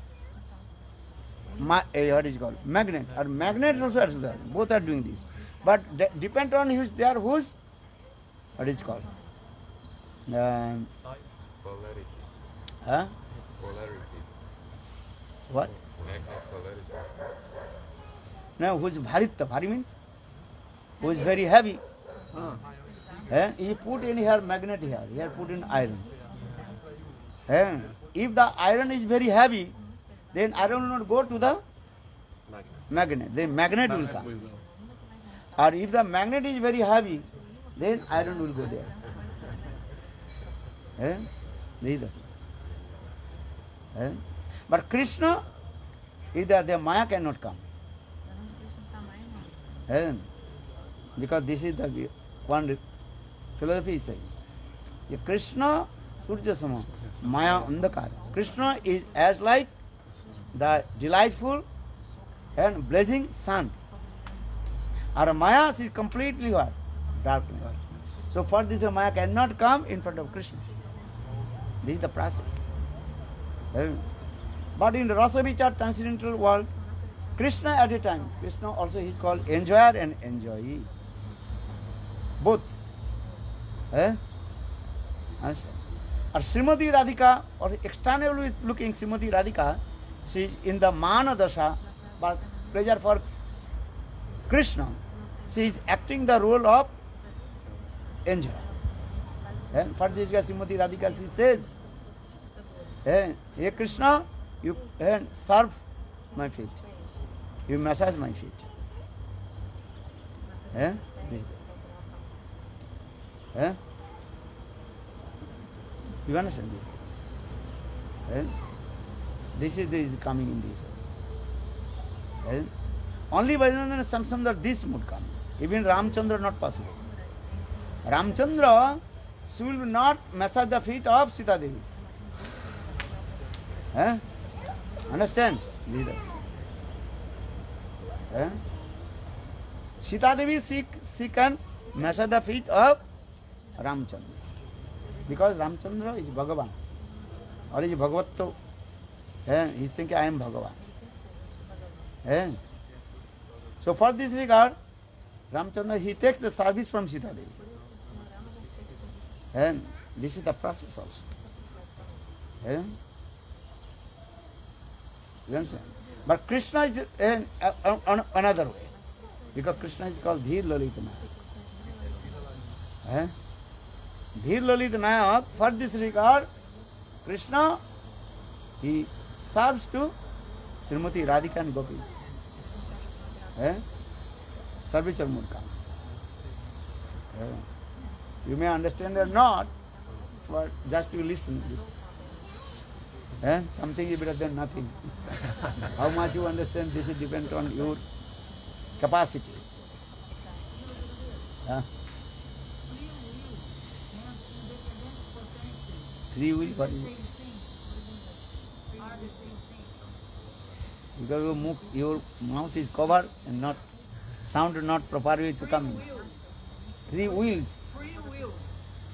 what is called? Magnet. Or magnet also is there. Both are doing this. But depend on who's there, who's, what is called? Polarity. Huh? Polarity. What? Magnet polarity. Now, who's bharita? Bhari means? Who is very heavy. He put in here magnet here. Here put in iron. If the iron is very heavy, then iron will not go to the magnet. Then magnet will come. Or if the magnet is very heavy, then iron will go there. This is the thing. But Krishna, either the Maya cannot come. Because this is the one philosophy is saying. Krishna Surya Sama, Maya Andakara. Krishna is as like the delightful and blazing sun. Our Maya is completely what? Darkness. So for this Maya cannot come in front of Krishna. This is the process. But in the Rasavichar transcendental world, Krishna at a time, Krishna also is called enjoyer and enjoyee. Both. Or Srimati Radhika, or externally looking Srimati Radhika, she is in the Mana Dasha, but pleasure for Krishna. She is acting the role of enjoyer. And for this Srimati Radhika, she says, hey Krishna, you serve my feet. You massage my feet. You understand this? This is coming in this. Only by Samsandar this would come. Even Ramchandra not possible. Ramchandra, she will not massage the feet of Sita Devi. Understand? Sita Devi, she can massage the feet of Ramchandra. Because Ramchandra is Bhagavan. Or is Bhagavato. He is thinking, I am Bhagavan. So for this regard, Ramchandra, he takes the service from Sita Devi. And this is the process also. You understand? But Krishna is on another way. Because Krishna is called Dhir Lalita Nayak. Dhir Lalita Nayak, for this regard, Krishna, he serves to Srimati Radhika and Gopis. Sarvichar Murka. You may understand or not, but just you listen to this. Something is better than nothing. How much you understand, this is depends on your capacity. Free will, what is it? Because your mouth is covered and not sound not properly to come in. Free wills.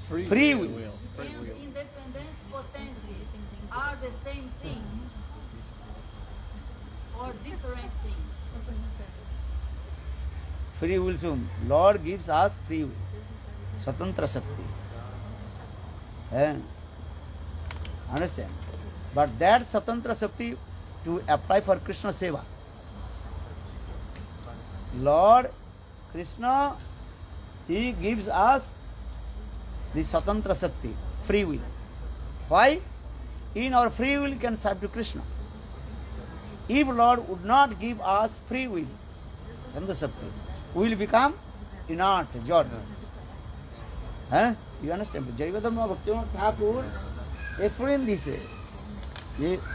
Free will. And independence potency are the same thing or different things? Free will soon. Lord gives us free will. Swatantra Shakti. Understand? But that Swatantra Shakti to apply for Krishna Seva. Lord Krishna, he gives us the Swatantra Shakti, free will. Why? In our free will we can serve to Krishna. If Lord would not give us free will, Swatantra Shakti, we will become inert, jod. You understand? Jayavadama Bhaktivinoda Thakur explained this.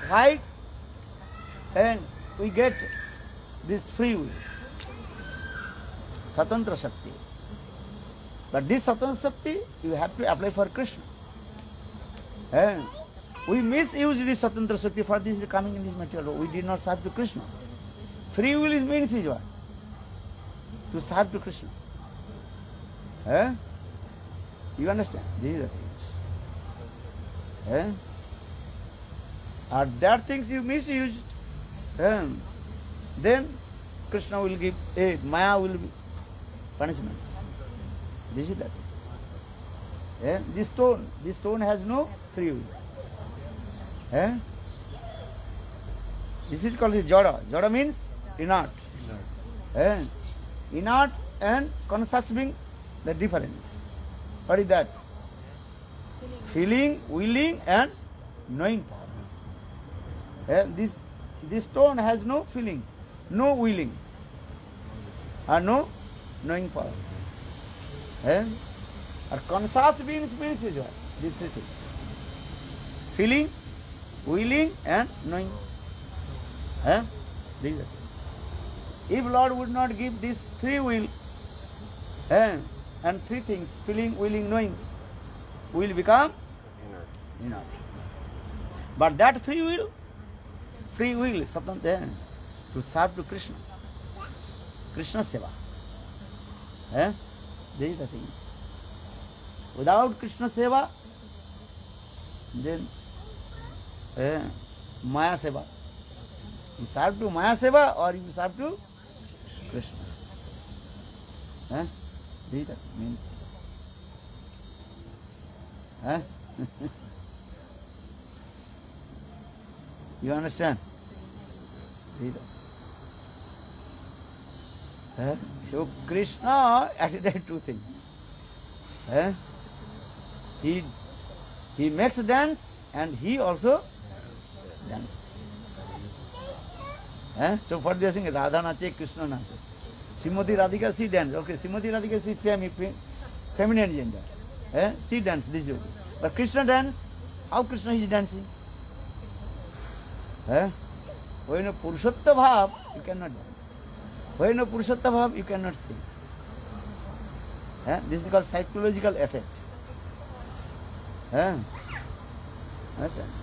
Why? And we get this free will, Swatantra Shakti. But this Swatantra Shakti, you have to apply for Krishna. We misuse this Swatantra Shakti for this coming in this material. We did not serve to Krishna. Free will means is what? To serve to Krishna. You understand? These are things. Or that things you misuse, then Krishna will give, Maya will be punishment. This is that. This stone has no free will. This is called Jada. Jada means inert. Inert and conscious being the difference. What is that? Feeling, willing and knowing power. This stone has no feeling, no willing, and no knowing power. Or conscious being means is what? These three things. Feeling, willing and knowing. These are. If Lord would not give this free will and three things, feeling, willing, knowing, we will become inert. But that free will, Swatantra, to serve to Krishna. Krishna Seva. This is the thing. Without Krishna Seva, then Maya Seva. You serve to Maya Seva or you serve to Krishna. This is the meaning. You understand? So Krishna added two things. He makes dance and he also dances. So for this thing, Radha nache, Krishna nache. Srimati Radhika, she dance. Okay, Srimati Radhika, she feminine gender. She dance, this is. But Krishna dance, how Krishna is dancing? When a Purushotta Bhav, you cannot dance. When a Purushotta Bhav, you cannot sing. This is called psychological effect.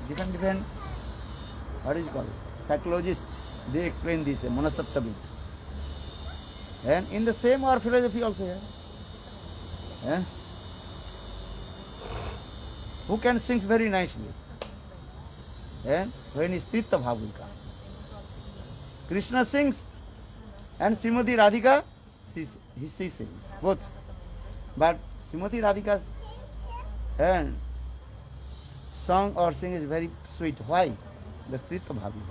Different, what is it called? Psychologists, they explain this, Manasattva. And in the same our philosophy also here. Who can sing very nicely? When is Tirtha Bhav will come. Krishna sings and Srimati Radhika, she sings, both. But Srimati Radhika's song or sing is very sweet. Why? The Tirtha Bhav is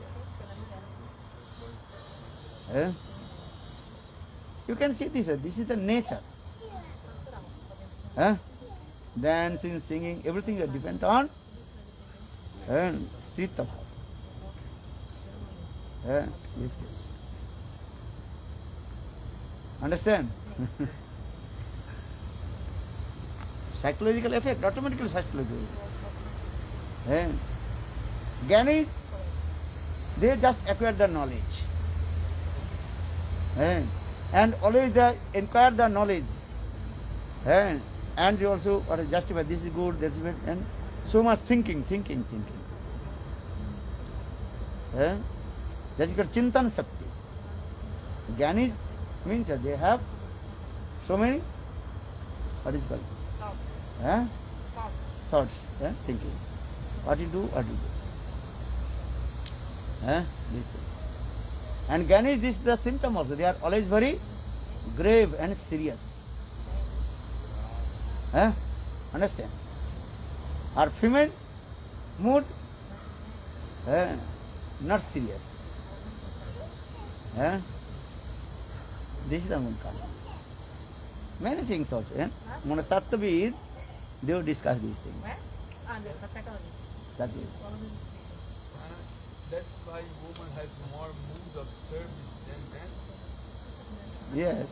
there. You can see this is the nature. Dancing, singing, everything is depend on Tirtha Bhav. Understand? Psychological effect, automatically psychological. Jnani, they just acquire the knowledge. And always they inquire the knowledge. And they also justify this is good, that's bad, and so much thinking. That is called Chintan Shakti. Jnanis means that they have so many, what is it called? Thoughts, thinking. What you do. And Jnanis, this is the symptom also. They are always very grave and serious. Understand? Our female mood, not serious. This is the Munkala. Many things also. Monasattvavid, they will discuss these things. That is. That's why women have more mood of service than men? Yes.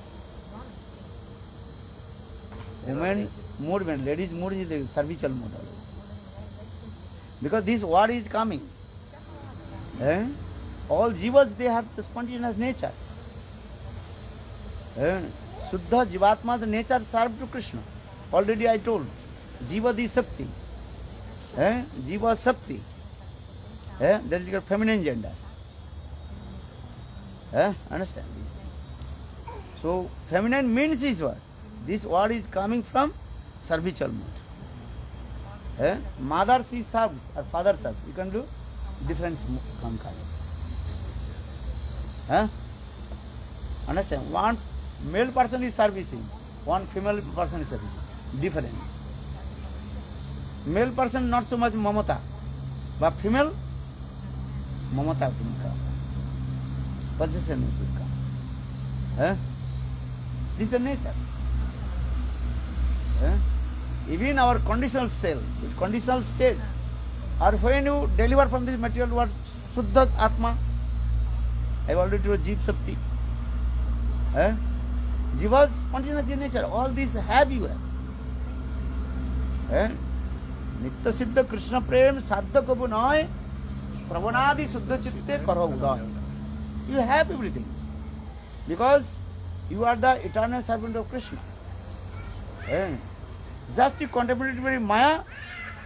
Women mood, when ladies mood is the servicial mood. Because this war is coming. All jivas, they have the spontaneous nature. Suddha Jivatma's nature served to Krishna. Already I told. Jiva di Sakti. Jiva Sakti. That is your feminine gender. Understand? So, feminine means this word. This word is coming from servicial mood. Mother she serves or father serves. You can do different kind. Understand? One male person is servicing, one female person is servicing. Different. Male person not so much mamata, but female mamata will come. Possession will come. This is the nature. Even our conditional cell, conditional state, or when you deliver from this material world, Suddha Atma, I have already told Jeev Shakti. Jiva's spontaneous nature, all these have you. Nitya Siddha Krishna Prem Sadha Kabu Noy Pravanadi Suddha Chitte Karo Uday. You have everything. Because you are the eternal servant of Krishna. Just you contemplate very Maya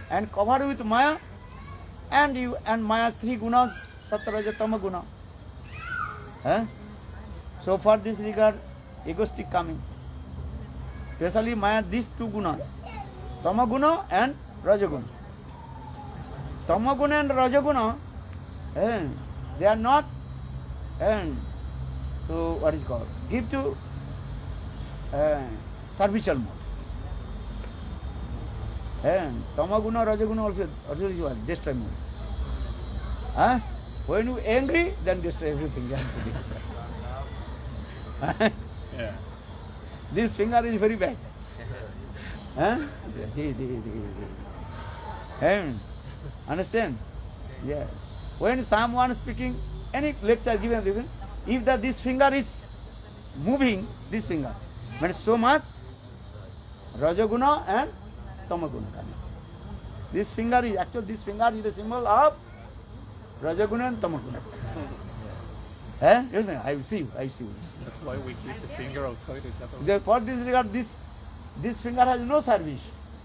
and cover with Maya and you and Maya, three gunas, Sattva, Raja, Tama guna. So for this regard, egoistic coming. Especially Maya, these two gunas, Tama guna and Raja guna. Tama guna and Raja guna, they are not, so what is called, give to servicial mode. Tamaguna, Rajaguna also is what? Destroy mode. When you angry, then destroy everything. Yeah. This finger is very bad. Understand? Yeah. When someone speaking, any lecture given, if this finger is moving, this finger, means so much Rajaguna and Tamaguna. This finger is the symbol of Rajaguna and Tamaguna. I see you. That's why we keep the finger outside. For this regard, this finger has no service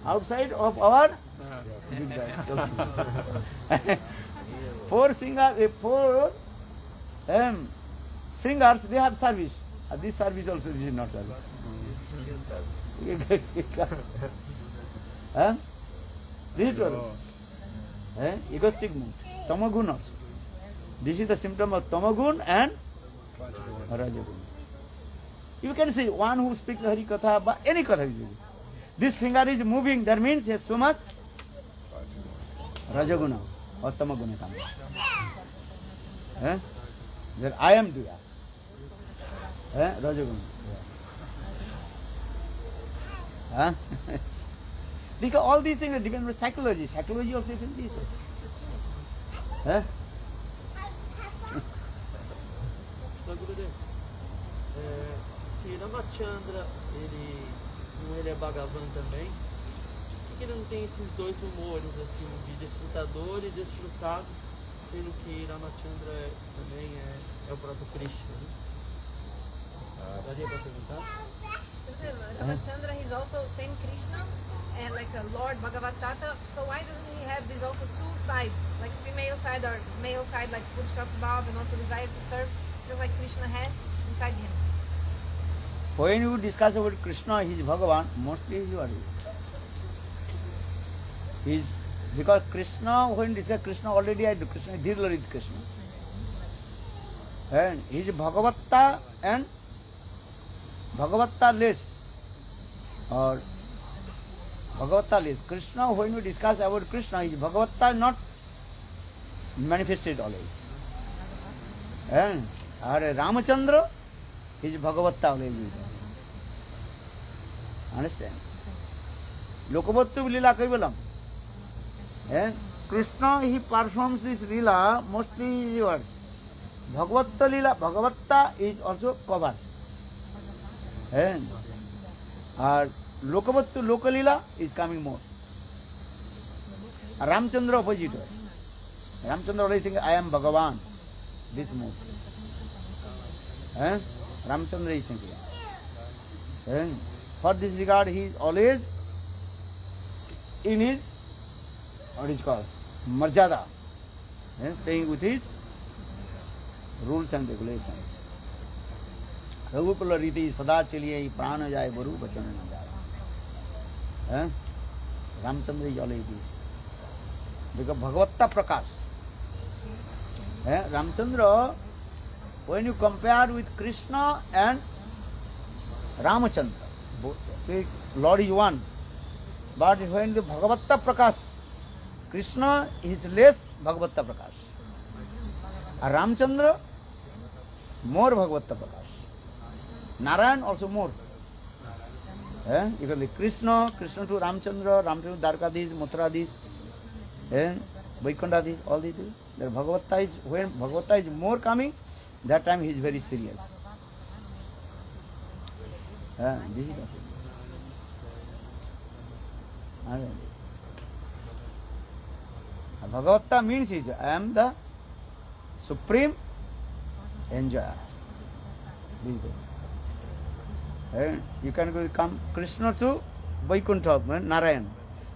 outside of our four fingers, they have service. This service also is not service. This is egoistic mood, Tamaguna. This is the symptom of Tamagun and Rajagun. You can see one who speaks Hari Katha, but any Katha. This finger is moving, that means he has so much Rajaguna or Tamaguna coming. That I am doing. Rajaguna. Because all these things are depend on psychology. Psychology also is in this. Mas, Gurudev, se Ramachandra, ele é Bhagavan também, por que ele não tem esses dois humores, assim, de desfrutador e desfrutado, sendo que Ramachandra também é o próprio Krishna, né? Daria para perguntar? Ramachandra, he's also same Krishna and like a Lord Bhagavatata. So why doesn't he have these also two sides, like female side or male side, like Purushottam Bhav and also desire to serve, just like Krishna has inside him? When you discuss about Krishna, he is Bhagavan, mostly he is because Krishna, when you discuss Krishna, already I do Krishna, Dhirla is Krishna. And he is Bhagavatta and Bhagavatta less. Or Bhagavatta less. Krishna, when you discuss about Krishna, is Bhagavatta not manifested always. And Ramachandra is Bhagavatta always. Understand? Lokavattu Lila Kaivalam. And Krishna, he performs this Lila, mostly what? Bhagavatta Lila, Bhagavatta is also covered. And Lokavattu Lokalila is coming more. Ramchandra opposite. Ramchandra always thinking, I am Bhagavan. This mode. Ramchandra is thinking. And for this regard, he is always in his, what is called, Marjada. Staying with his rules and regulations. Ragupala Riti Sada Chaliye Prana Jai Baru Bachana Na Jai. Ramchandra is always this. Because Bhagavatta Prakash. Ramchandra, when you compare with Krishna and Ramachandra, Lord is one. But when the Bhagavatta Prakash, Krishna is less Bhagavatta Prakash. Ramchandra, more Bhagavatta Prakash. Narayan also more. You can say Krishna to Ramchandra, Ramchandra to Dwarkadhish, Mathuradhish, Vaikundadhish, all these things. Bhagavatta is, when Bhagavatta is more coming, that time he is very serious. This is what Bhagavatta means is, I am the supreme enjoyer. And you can come Krishna to Vaikuntha, Narayan,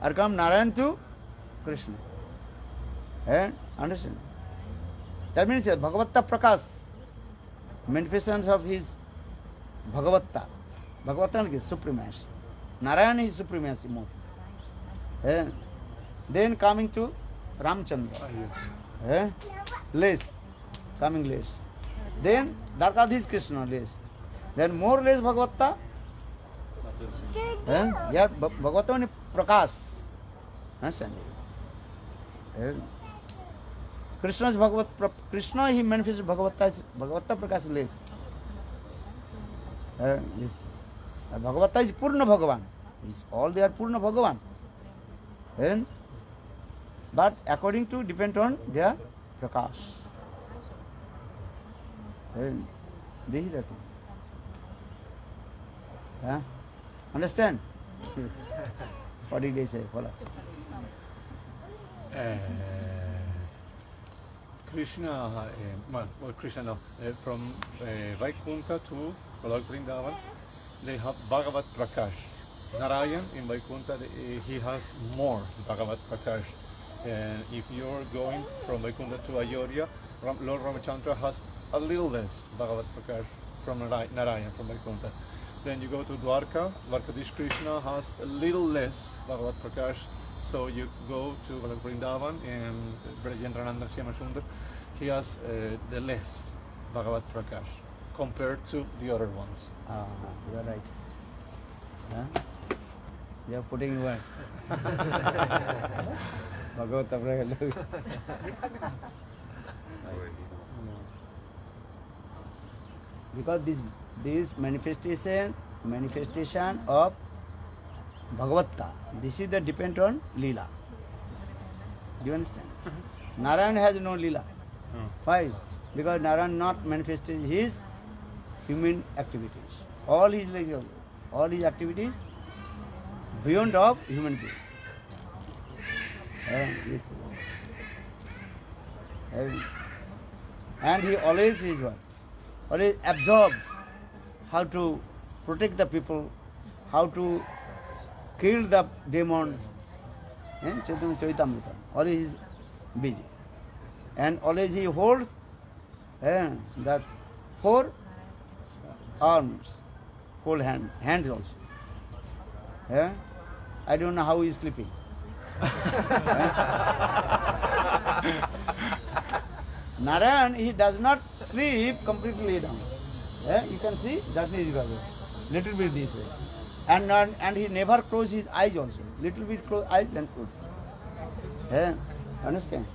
or come Narayan to Krishna. Understand? That means Bhagavatta Prakash, manifestations of his Bhagavatta. Bhagavatta is supremacy. Narayana is supremacy more. Then coming to Ramchandra. Less. Coming less. Then Dwarkadhish Krishna less. Then more less Bhagavatta. Yeah, Bhagavatta means Prakash. Understand? Krishna's Bhagavat, Krishna he manifests Bhagavatta Prakash less. Bhagavatta is Purna Bhagavan. All they are Purna Bhagavan. But according to depend on their Prakash. This is the thing. Understand? What did they say? Follow. Krishna, Krishna no, from Vaikuntha to Lord Vrindavan, they have Bhagavat Prakash. Narayan in Vaikuntha, he has more Bhagavat Prakash. And if you're going from Vaikuntha to Ayodhya, Lord Ramachandra has a little less Bhagavat Prakash from Narayan, from Vaikuntha. Then you go to Dwarka, Dwarkadish Krishna has a little less Bhagavat Prakash. So you go to Vrindavan and Brajendrananda Shyamsundar, he has the less Bhagavat Prakash compared to the other ones. You are right. They are putting what? Bhagavat Prakash. Because this manifestation of Bhagavatta, this is the depend on Leela. Do you understand? Narayan has no Leela. Why? Because Narayan not manifested his human activities. All his activities beyond of human being. And he always is what? Always absorbed how to protect the people, how to kill the demons. Chaitanya Charitamrita. Always is busy. And always he holds that 4 arms, 4 hands also. I don't know how he is sleeping. Narayan, he does not sleep completely down. You can see, that is little bit this way. And he never close his eyes also. Little bit close eyes, then close. Understand?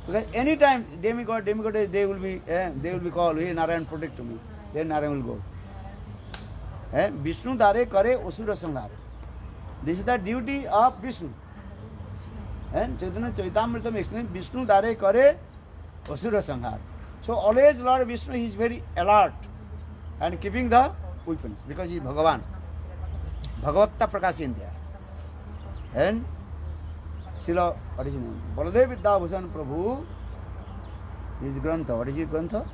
Because any time demigod, they will be called, hey Narayan, protect me. Then Narayan will go. Vishnu dare kare asura sanghar. This is the duty of Vishnu. Chaitanya Charitamrita explains Vishnu dare kare asura sanghar. So always Lord Vishnu is very alert and keeping the weapons because he is Bhagavan. Bhagavatta Prakash in there. And Srila, what is his name? Baladev Vidyabhushan Prabhu, his Grantha. What is his Grantha?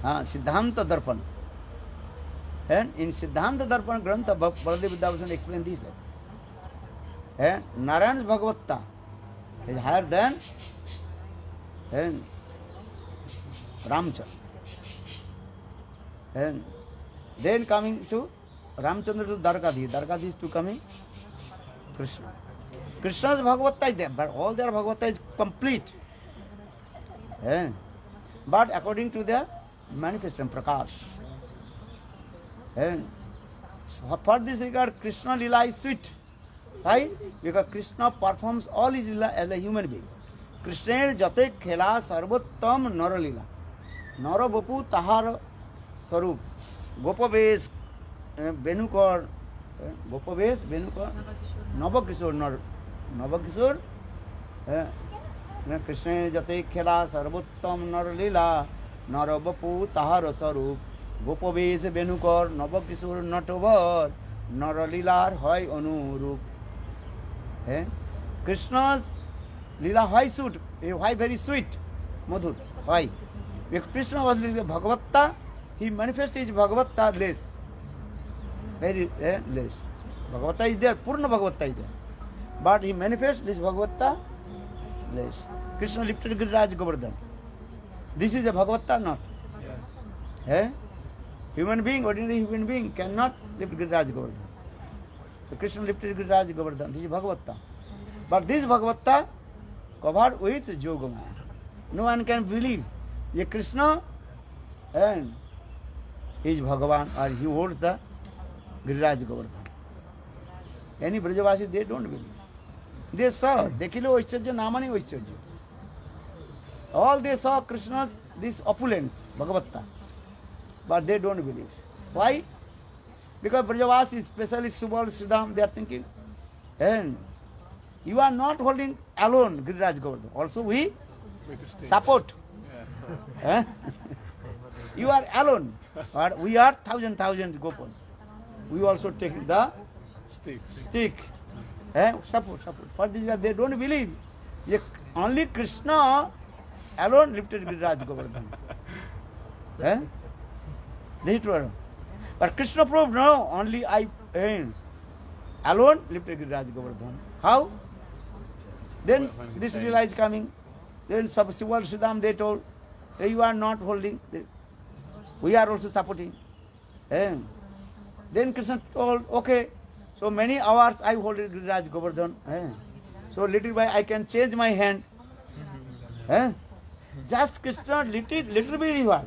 Siddhanta Darpan. And in Siddhanta Darpan Grantha, Baladev Vidyabhushan explains this. Narayan's Bhagavatta is higher than Ramchandra. And then coming to Ramchandra to Dwarkadhish. Dwarkadhish to coming Krishna. Krishna's Bhagavatta is there, but all their Bhagavatta is complete. But according to their manifestation, Prakash. And for this regard, Krishna Lila is sweet. Why? Because Krishna performs all his Lila as a human being. Krishna jate khela sarvottam nara Lila. Nara bapu tahar sarup. Gopavesh Venukar. Gopavesh Venukar. Navakishore. Navakishore. Krishna jate khela sarvottam nara Lila. Nara bapu tahar sarup. Gopavesh Venukar. Navakishore natovar. Nara Lilar hoy anurup. Krishna's Lila, why sweet? Why very sweet? Madhur. Why? If Krishna was Bhagavatta, he manifests his Bhagavatta less. Very less. Bhagavatta is there, Purna Bhagavatta is there. but he manifests this Bhagavatta bliss. Krishna lifted Giriraj Govardhan. This is a Bhagavatta, not? Eh? Human being, ordinary human being cannot lift Giriraj Govardhan. So Krishna lifted Giriraj Govardhan. This is Bhagavatta. But this Bhagavatta covered with Yogamaya. No one can believe that Krishna and he is Bhagavan or he holds the Giriraj Govardhan. Any Brajavasi, they don't believe. They saw, Dekhilo Oishcharya, Namani Oishcharya. All they saw Krishna's, this opulence, Bhagavatta. But they don't believe. Why? Because Brajavasi, especially Subal, Sridham, they are thinking, and you are not holding alone Giriraj Govardhan. Also we support. Eh? You are alone. But we are thousand gopals. We also take the stick. Support. For this, they don't believe. Only Krishna alone lifted Giriraj Govardhan. This is true. But Krishna proved, no, only I alone lifted Giriraj Govardhan. How? Then this Leela is coming. Then Subal Sridham, they told, hey, you are not holding. We are also supporting. Then Krishna told, okay, so many hours I hold Giriraj Govardhan. So little by I can change my hand. Just Krishna little bit what?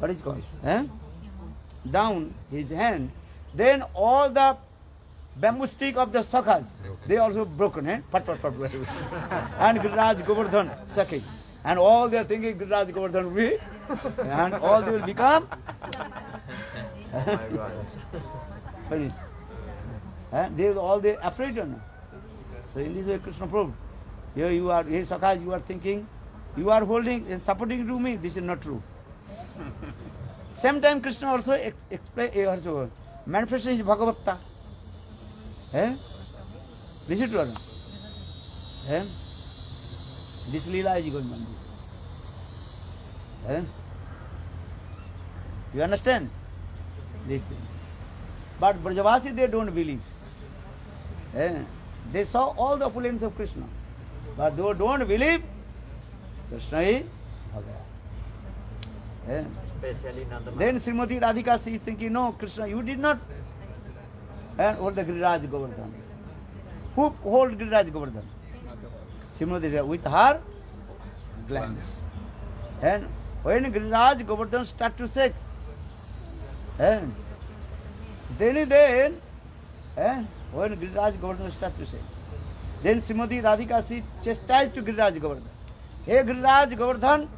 What is called? Down his hand. Then all the bamboo stick of the sakhas, they also broken. Pat. And Giriraj Govardhan sucking. And all they are thinking Giriraj Govardhan will be, and all they will become. Oh my God. Finish. They will all they afraid or not. So in this way Krishna proved. Here you are, here sakhas, you are thinking, you are holding and supporting to me. This is not true. Same time Krishna also explain, also manifested his Bhagavatta. This is true. This Leela is going on. You understand? This thing. But Brajavasi, they don't believe. They saw all the opulence of Krishna. But they don't believe Krishna is Bhagavan. Especially Nanda Maharaj. Then Srimati Radhika, she is thinking, no, Krishna, you did not hold the Giriraj Govardhan. Who hold Giriraj Govardhan? Srimati Radhika, with her glance. And when Giriraj Govardhan start to shake, then when Giriraj Govardhan start to shake, then Srimati Radhika, she chastised to Giriraj Govardhan. Hey Giriraj Govardhan,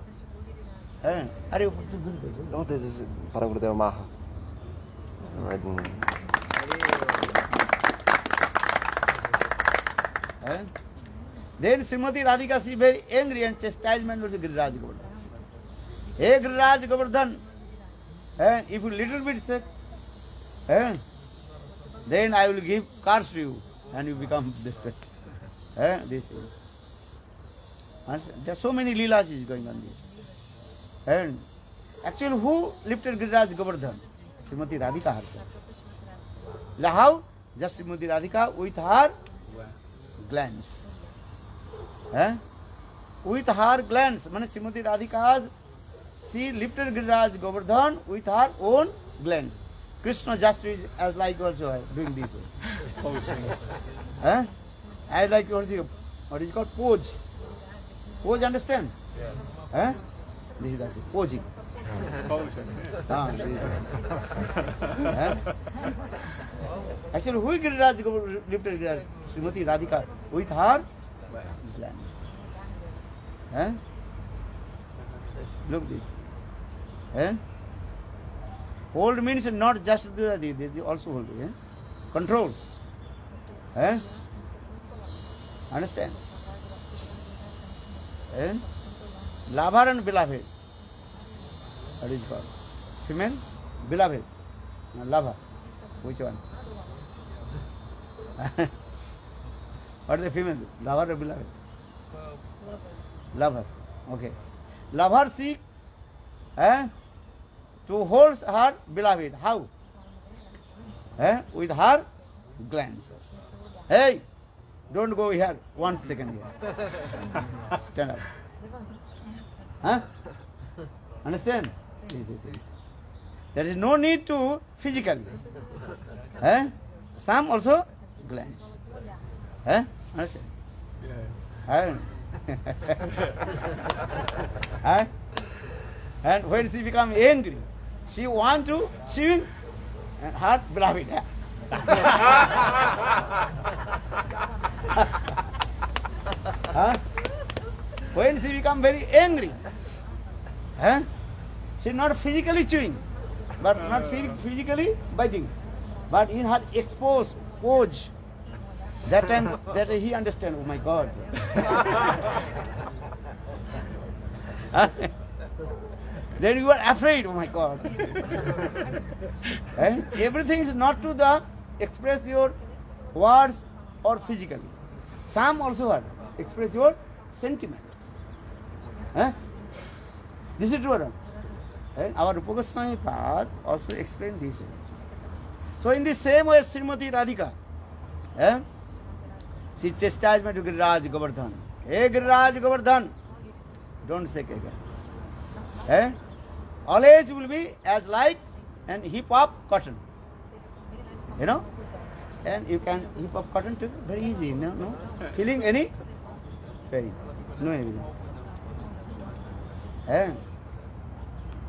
Não, para o Gurudeva Maha. Then Srimati Radhika, she very angry and chastisement was Giriraj Govardhan. Hey Giriraj Govardhan, if you little bit sick, then I will give cars to you and you become desperate. This way. There are so many leelas is going on this. And actually, who lifted Giriraj Govardhan? Srimati Radhika herself. How? Just Srimati Radhika with her glance. With her glance. Srimati Radhika, she lifted Giriraj Govardhan with her own glance. Krishna just is as like also doing this way. As like what is called pose. Pose, understand? Yeah. This is that posing. Actually, who Giriraj lifted Giriraj? Srimati Radhika with her glance. Look this. Hold means not just do that, they also hold. Control. Understand? Lover and beloved. What is called? Female? Beloved. No, lover. Which one? What is the female? Lover or beloved? Lover. Okay. Lover seek to hold her beloved. How? With her glance. Hey, don't go here. 1 second here. Stand up. Huh? Understand? There is no need to physically. Some also glance. Understand? And when she become angry, she want to swing and heart beloved. When she become very angry, she not physically chewing, but not physically biting, but in her exposed pose. That time that he understand. Oh my God. Then you are afraid. Oh my God. Everything is not to the express your words or physically. Some also are express your sentiments. This is true. Our Rupa Goswami Pad also explained this way. So in the same way, Srimati Radhika, she chastised me to Giriraj Govardhan. Hey Giriraj Govardhan, don't say again. Always will be as light and heap of cotton. You know? And you can heap of cotton too, very easy, no? Feeling any pain? No evidence.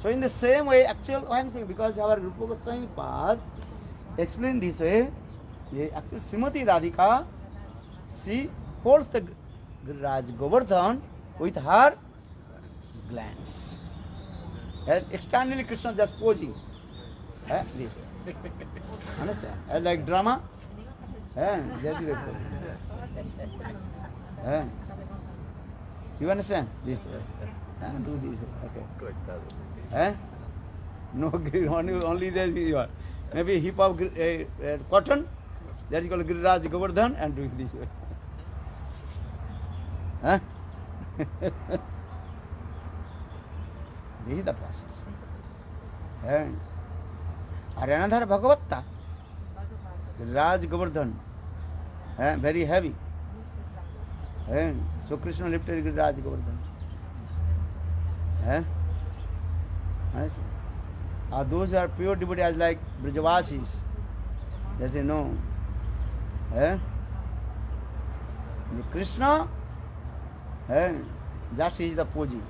So in the same way, actually, I am saying, because our Rupa Goswami Pad explained this way, actually Srimati Radhika, she holds the Giriraj Govardhan with her glance. And externally Krishna just posing. This. Understand? As like drama. Just like you understand? This. Do this. Okay. No, only there you are. Maybe heap of cotton, that is called Giriraj Govardhan, and do it this way. This is the process. Aranadhar Bhagavatta, Giriraj Govardhan, very heavy. So Krishna lifted Giriraj Govardhan. Those who are pure devotees like Brajavasis, they say no. Krishna, that is the posing.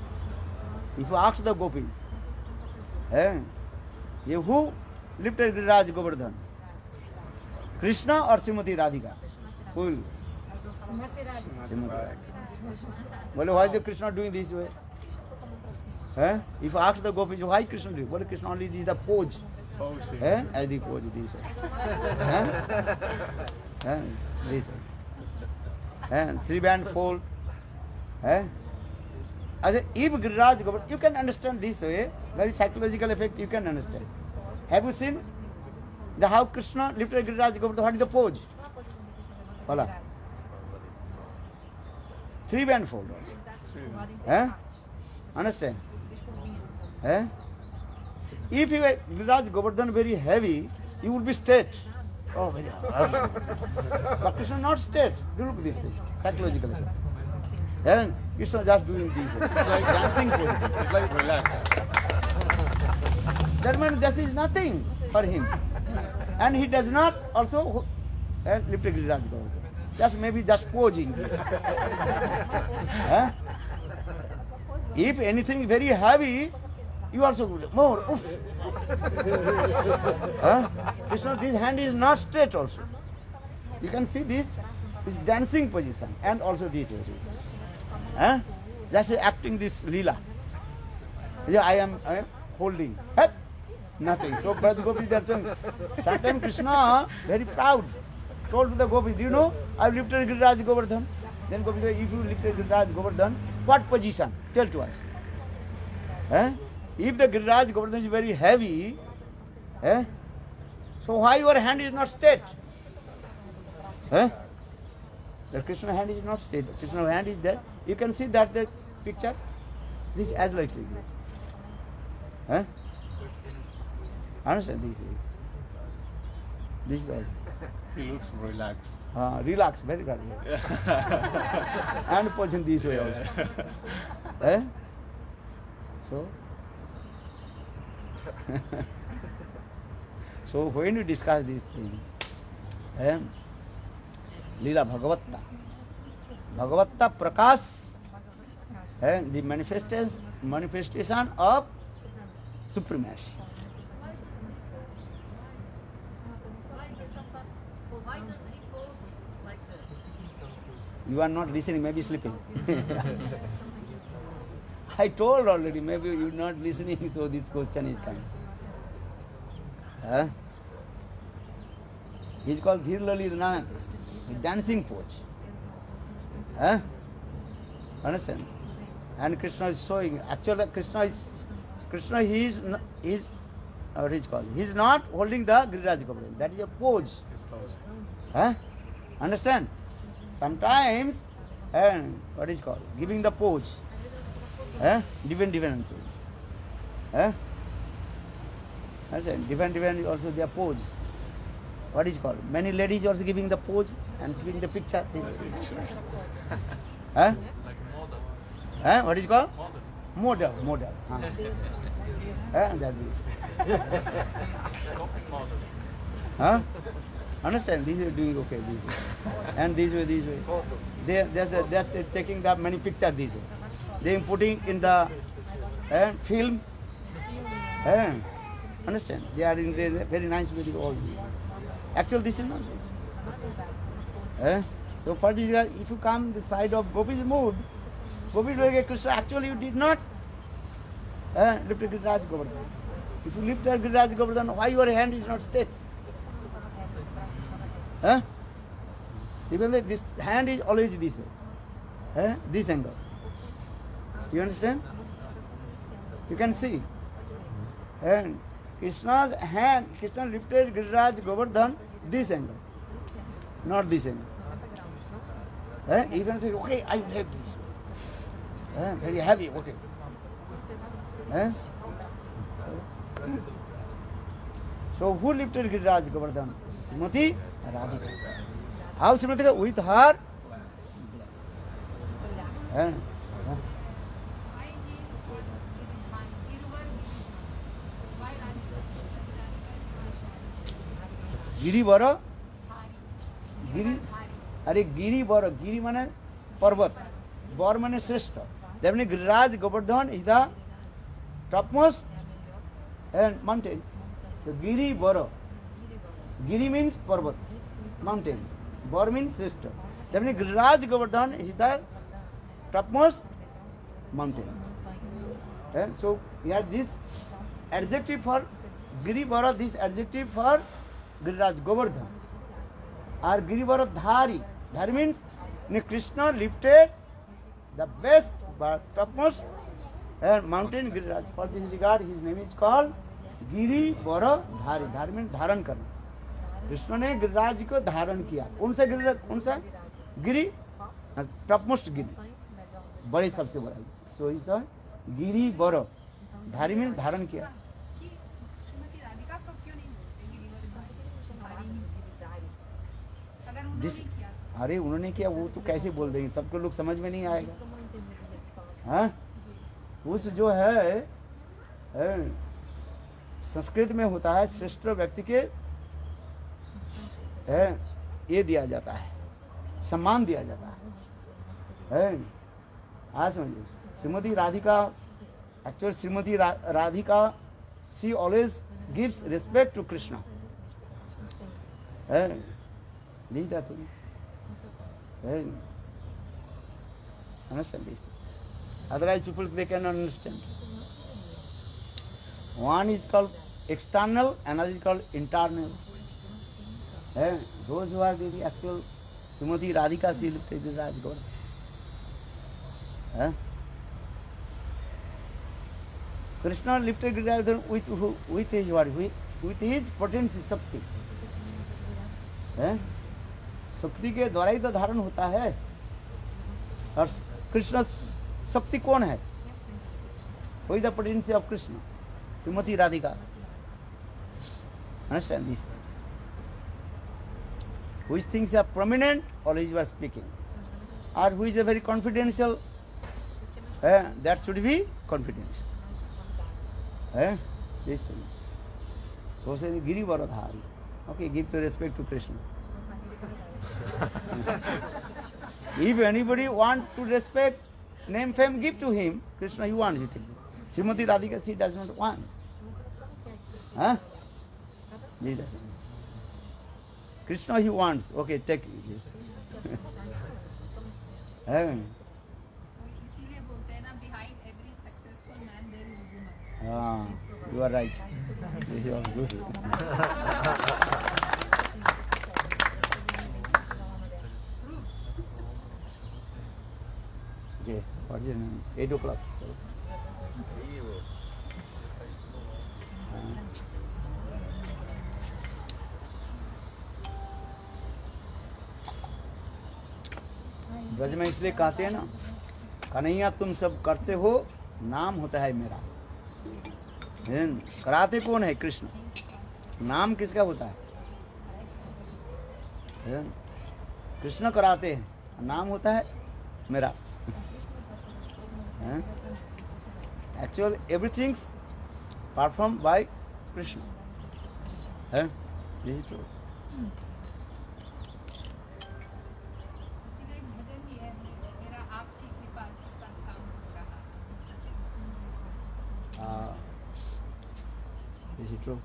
If you ask the gopis, who lifted Giriraj Govardhan? Krishna or Srimati Radhika? Who will? Srimati Radhika. Well, why is the Krishna doing this way? If you ask the gopis, why Krishna doing? Well, Krishna only is the pose. As the pose this way. This way. 3-band fold. If Giriraj Govardhan, you can understand this way, very psychological effect you can understand. Have you seen how Krishna lifted Giriraj Govardhan? What is the pose? Voila. 3-band fold. Understand? If you Giriraj Govardhan very heavy, you would be straight. Oh, very hard. But Krishna not straight. Look at this thing, psychological effect. Krishna just doing this. It's like dancing pose. It's like relaxed. That means this is nothing for him. And he does not also lift a Giriraj Govardhan. Just maybe just posing. If anything very heavy, you also do more. Krishna, this hand is not straight also. You can see this is dancing position and also this. Just acting this lila. Yeah, I am holding. Nothing. So Braj Gopis they are saying, sometimes Krishna very proud told to the gopis, do you know, I have lifted Giriraj Govardhan. Then gopis say, if you lifted Giriraj Govardhan, what position? Tell to us. If the Giriraj Govardhan is very heavy, so why your hand is not straight? The Krishna hand is not straight. Krishna hand is there. You can see that the picture. This is as like this. Understand this? This is all. He looks relaxed. Relax, very good. And position this way also. Eh? So, so when you discuss these things, Leela Bhagavatta Prakash, the manifestation of supremacy. Why does he pose like this? You are not listening, maybe sleeping. I told already, maybe you are not listening, so this question is coming. He is called Dhir Lalit Nanak, dancing pose. Understand? And Krishna is showing, actually Krishna, he is what is called? He is not holding the Giriraj Govardhan. That is a pose. Understand? Sometimes, what is called? Giving the pose. Different. Understand? Different also their pose. What is called? Many ladies also giving the pose and giving the picture. What is called? Model. That is. Understand? These are doing okay. This way. And this way. They're taking the many pictures this way. They are putting in the film. Understand? They are in very nice video all. Actually, this is not this. So for this, if you come the side of Gopi's mood, Gopi will get Krishna. Actually, you did not lift the Giriraj Govardhan. If you lift the Giriraj Govardhan, why your hand is not straight? Even though this hand is always this way, this angle. You understand? You can see. And Krishna's hand, Krishna lifted Giriraj Govardhan this angle, not this angle. You can say, okay, I have this. Very heavy, okay. So who lifted Giriraj Govardhan? Srimati Radhika. How Srimati? With her. Why he is called Girivara? Why Radhika? Girivara? Giri? अरे गिरिवर, गिरी माने पर्वत, वर माने श्रेष्ठ. That means Giriraj Govardhan is the topmost mountain. So Girivara. Giri means parvat, mountain. Var means श्रेष्ठ. That means Giriraj Govardhan is the topmost mountain. So here this adjective for Girivara, this adjective for Giriraj Govardhan. Or Girivara Dhari. Dhari means Krishna lifted the best but topmost mountain Giriraj. For this regard, his name is called Girivara Dhari. Dhari means धारण करना. कृष्ण ने गिरिराज को धारण किया. कौन सा गिरिराज? कौन सा गिरी? टॉपमोस्ट गिरी, बड़े सबसे बड़ा. So is the Girivar. धारी में धारण किया. अरे उन्होंने किया वो तो कैसे बोल देंगे, सबको लोग समझ में नहीं आएगा. उस जो है संस्कृत में होता है, श्रेष्ठ व्यक्ति के ये दिया जाता है, सम्मान दिया जाता है. आज समझिए Shrimati Radhika, actually Shrimati Radhika, she always gives respect to Krishna. नहीं था तुम understand these things. Otherwise people they cannot understand. One is called external, another is called internal. Those who are the actual Srimati Radhika, she lifted the Raj Govardhan. Krishna lifted the Raj Govardhan with his what? With his potency Shakti. शक्ति के द्वारा ही तो धारण होता है. और कृष्ण शक्ति कौन है? वही the potency of Krishna, Shrimati Radhika. Understand this. which things are prominent, always you are speaking. Or who is a very confidential, that should be confidential. These things. So say Giri Varadhari. Okay, give the respect to Krishna. If anybody want to respect, name, fame, give to him. Krishna, he wants it. Srimati Radhika, she does not want. He doesn't. Krishna, he wants. Okay, take it. इसीलिए बोलते हैं ना, behind every successful man there is a woman. You are right. This is all good. Okay, what is your name? 8 o'clock. Braj में इसलिए कहते हैं ना, कन्हैया तुम सब करते हो, नाम होता है मेरा। कराते कौन है? कृष्ण। नाम किसका होता है? कृष्ण कराते हैं, नाम होता है मेरा। Actual everything perform by Krishna. This is true. इसीलिए भजन ही है, मेरा आपकी कृपा से सब काम हो रहा। Is it true?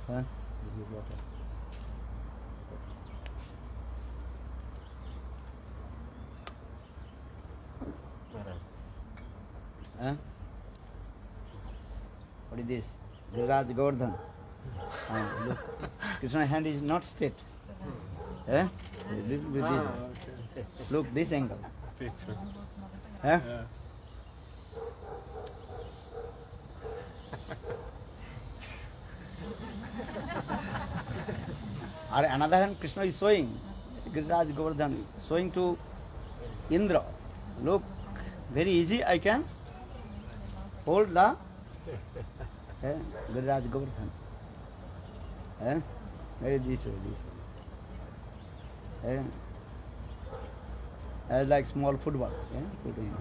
This is water. What is this? Giriraj Govardhan. Look, Krishna's hand is not straight. With this. Look, this angle. Or another hand, Krishna is showing, Giriraj Govardhan, showing to Indra. Look, very easy, I can hold the Giriraj Govardhan. Very this way. As like small football. Putting.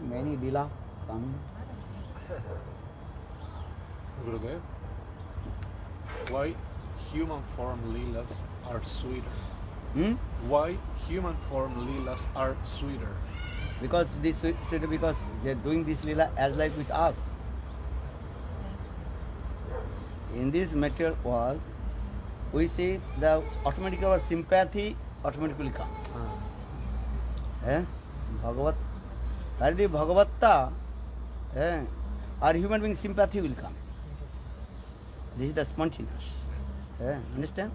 Many Leela coming. Gurudev, why human form leelas are sweeter? Why human form leelas are sweeter? Because because they are doing this Leela as like with us. In this material world, we see the automatically our sympathy automatically comes. Bhagavat, already Bhagavatta, our human being sympathy will come. This is the spontaneous. Understand?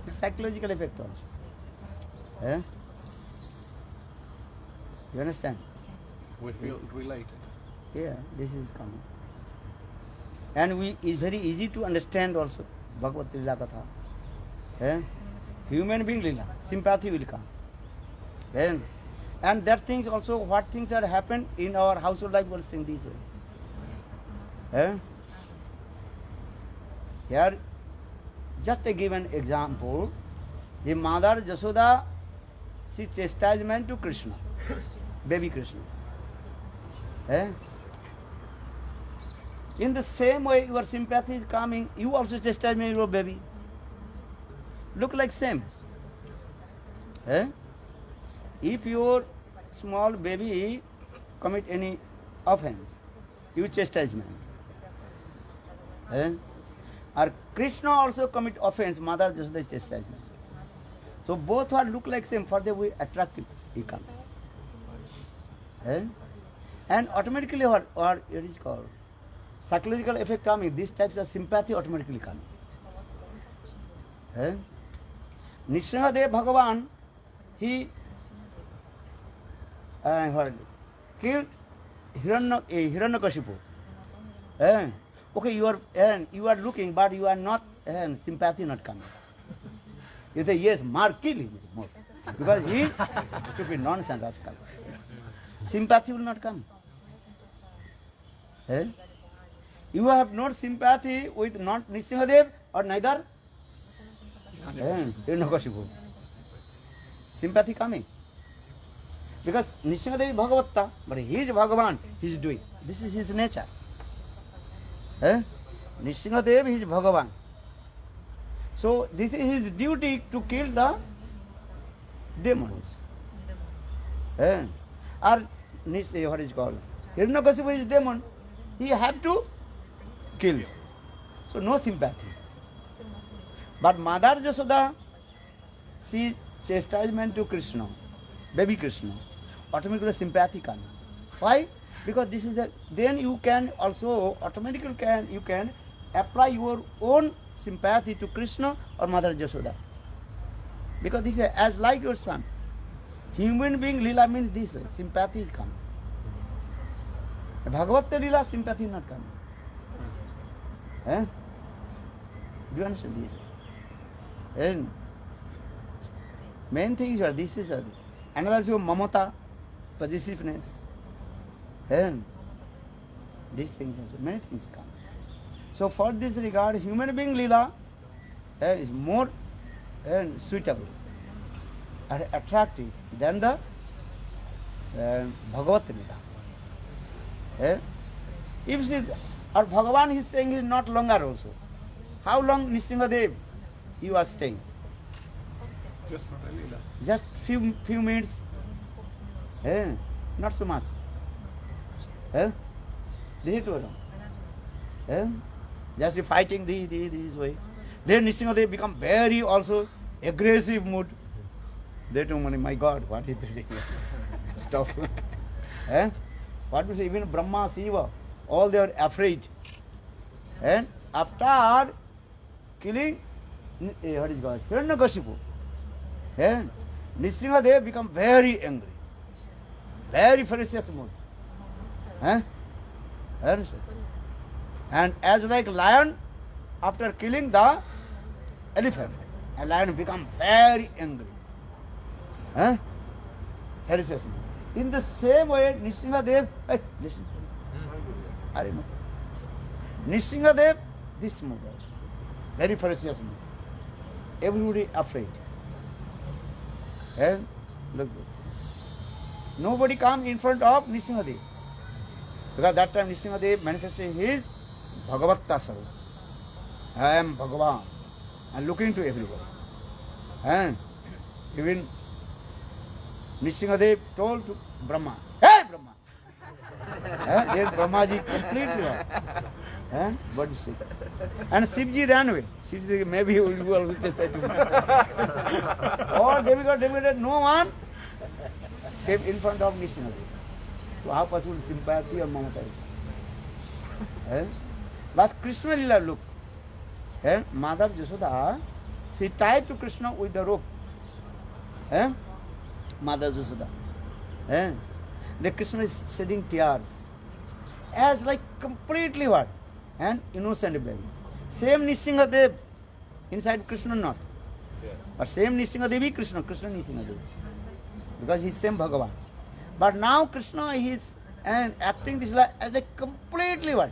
It's psychological effect also. You understand? We feel related. Yeah, this is coming. And it's very easy to understand also. Bhagavat Lila Katha. Human being Lila, sympathy will come. And that things also, what things are happened in our household life, we'll sing this way. Here, just to give an example, the mother Jasoda, she chastisement to Krishna, baby Krishna. In the same way, your sympathy is coming, you also chastisement your baby. Look like same. If your small baby commit any offense, you chastisement. Or Krishna also commit offense, mother just the chastisement. So both are look like same, further we attractive he come. And automatically what it is called psychological effect coming, these types of sympathy automatically coming. Nrsimhadev Bhagavan, he killed Hiranyakashipu. Okay, you are looking, but you are not, sympathy not coming. You say, yes, kill him more. Because he is stupid, nonsense, rascal. Sympathy will not come. Eh? You have no sympathy with not Nrsimhadev or neither Hiranyakashipu. Sympathy coming. Because Nrsimhadev is Bhagavatta, but he is Bhagavan, he is doing. This is his nature. Nrsimhadev is Bhagavan. So this is his duty to kill the demons. Or what is called? Hiranyakashipu is demon. He have to kill. So no sympathy. But Mother Jasoda, she chastisement to Krishna, baby Krishna, automatically sympathy comes. Why? Because this is then you can also automatically you can apply your own sympathy to Krishna or Mother Jasoda. Because this is as like your son. Human being lila means this way, sympathy is coming. Bhagavatta lila, sympathy not coming. Do you understand this? And main things are this is another is mamata, possessiveness. And these things also, many things come. So for this regard, human being lila is more suitable and attractive than the Bhagavat lila. If she, or Bhagavan is saying is not longer also. How long Nrsimhadev he was staying? Just for the lila. Just few minutes. Not so much. This is true. Just fighting this way. Then Nrsimhadev become very also aggressive mood. They told me, my God, what is this? Stop. What to say? Even Brahma, Shiva, all they are afraid. And after killing, what is called? Hiranyakashipu, Nrsimhadev become very angry, very ferocious mood. And as like lion, after killing the elephant, a lion become very angry. Ferocious mood. In the same way, Nrsimhadev, listen. I remember. Nrsimhadev, this mood also. Very ferocious mood. Everybody afraid. And look this. Nobody come in front of Nrsimhadev. Because that time Nrsimhadev manifesting his Bhagavatta Sarup. I am Bhagavan. And looking to everybody. And even Nrsimhadev told to Brahma, hey Brahma! Then Brahmaji completely body sick. And Shivji ran away. Shivji, maybe you will also say to me. Or demigod, no one came in front of Nrsimhadev. So how possible sympathy or mamata? But Krishna Lila, look. Mother Jasoda, she tied to Krishna with the rope. Mother Jasoda. The Krishna is shedding tears. As like completely what? And innocent baby. Same Nrsimhadev inside Krishna not. Yes. But same Nrsimhadev Krishna Nrsimhadev. Because he is same Bhagavan. But now Krishna is acting this life as a completely what?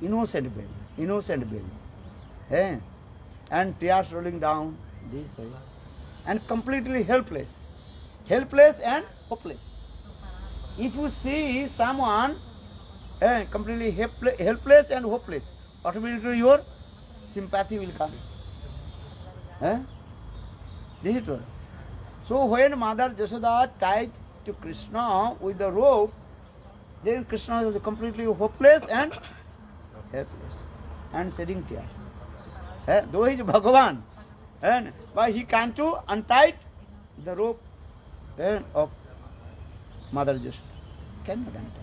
Innocent baby. And tears rolling down this way. And completely helpless. Helpless and hopeless. If you see someone completely helpless and hopeless, automatically your sympathy will come. This is true. So when Mother Jasoda tied to Krishna with the rope, then Krishna was completely hopeless and helpless and shedding tears. Though he is Bhagavan, but he can't to untie the rope of Mother Jasoda. Cannot untie.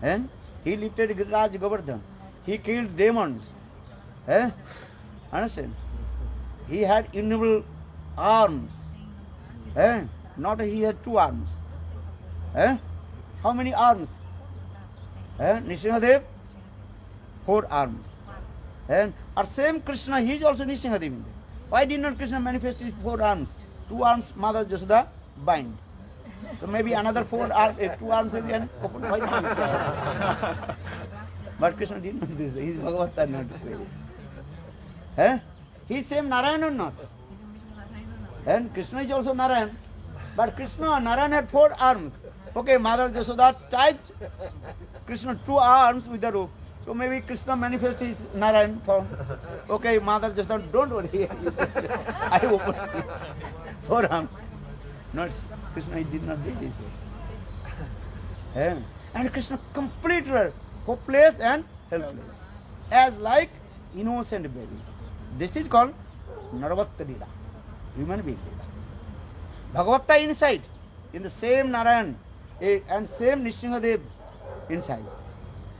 And he lifted Giriraj Govardhan. He killed demons. Understand? He had innumerable arms. Not he had 2 arms. How many arms? Nrsimhadev, 4 arms. Our same Krishna, he is also Nrsimhadev. Why did not Krishna manifest his 4 arms? 2 arms Mother Jasoda bind. So maybe another 2 arms again open. Why not? But Krishna did not do so. His Bhagavata not very. Eh? He is same Narayan or not? And Krishna is also Narayan. But Krishna, Narayan had 4 arms. Okay, Mother Jasoda tied Krishna 2 arms with the rope. So maybe Krishna manifests his Narayan form. Okay, Mother Jasoda, don't worry. I open 4 arms. Not Krishna did not do this. Eh? And Krishna complete hopeless and helpless. As like innocent baby. This is called Naravatta Lila. Human being Lila. Bhagavata inside, in the same Narayan and same Nrsimhadev inside.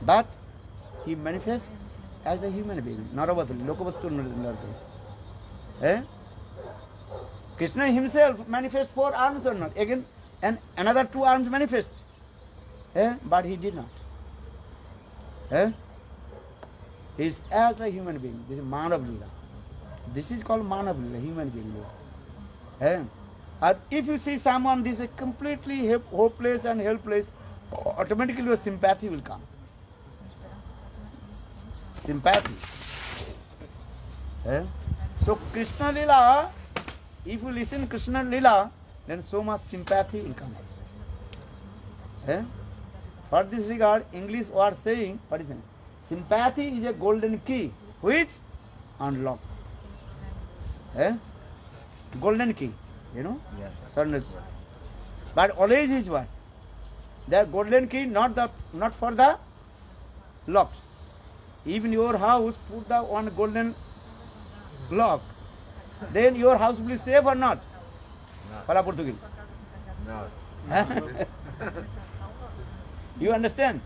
But he manifests as a human being. Naravatta, Lokavattu Naravatta. Eh? Krishna himself manifests 4 arms or not. Again, and another 2 arms manifest. Eh? But he did not. Eh? He is as a human being. This is Manav Lila. This is called Manav Lila, human being Lila. Eh? And if you see someone, this is completely hopeless and helpless, automatically your sympathy will come. Sympathy. Eh? So Krishna Lila, if you listen Krishna Lila, then so much sympathy will come. Eh? For this regard, English word saying, what is it? Sympathy is a golden key which unlock. Eh? Golden key, you know? Yes. Certain. But always is what? That golden key not for the lock. If in your house put the one golden lock, then your house will be safe or not? Fala Portuguese. No. You understand?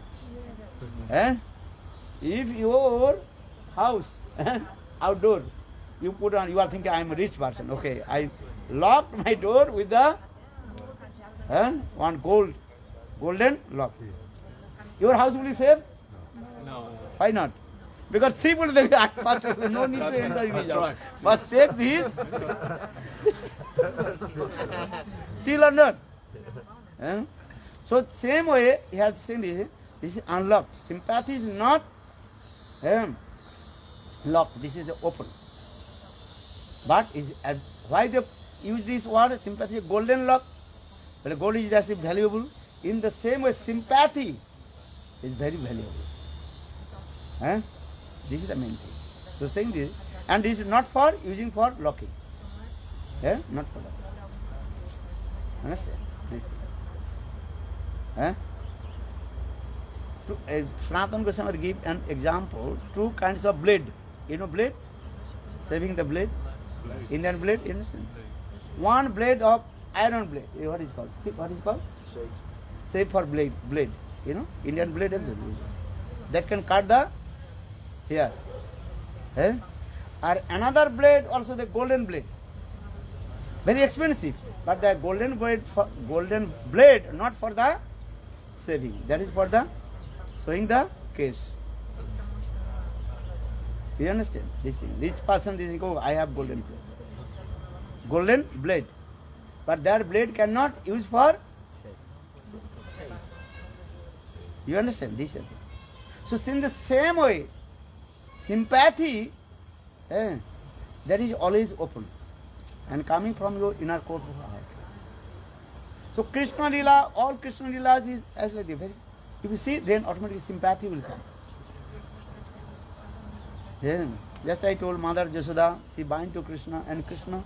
Eh? If your house outdoor, you put on, you are thinking I am a rich person. Okay, I locked my door with the one golden lock. Your house will be safe? No. Why not? Because thief will say, no need to enter in his house. Right. Must take this. Still or not? Eh? So same way, he has seen this. This is unlocked. Sympathy is not locked. This is open. But is why they use this word? Sympathy is golden lock. But gold is as if valuable. In the same way, sympathy is very valuable. Eh? This is the main thing. So saying this, and this is not for using for locking. Eh? Not for locking. Understand? This thing. Eh? Sanatana Goswami will give an example, 2 kinds of blade. You know blade? Saving the blade? Indian blade, you understand? One blade of iron blade. What is called? What is called? Shape for blade. You know? Indian blade is that can cut the hair. Eh? Or another blade, also the golden blade. Very expensive. But the golden blade not for the saving. That is for the showing the case. You understand this thing? Rich person, this go, I have golden blade. Golden blade. But that blade cannot use for. You understand this? So in the same way, sympathy, that is always open and coming from your inner core of heart. So Krishna Lila, all Krishna Lilas is as like the if you see, then automatically sympathy will come. Then, just I told Mother Jasoda, she bind to Krishna, and Krishna,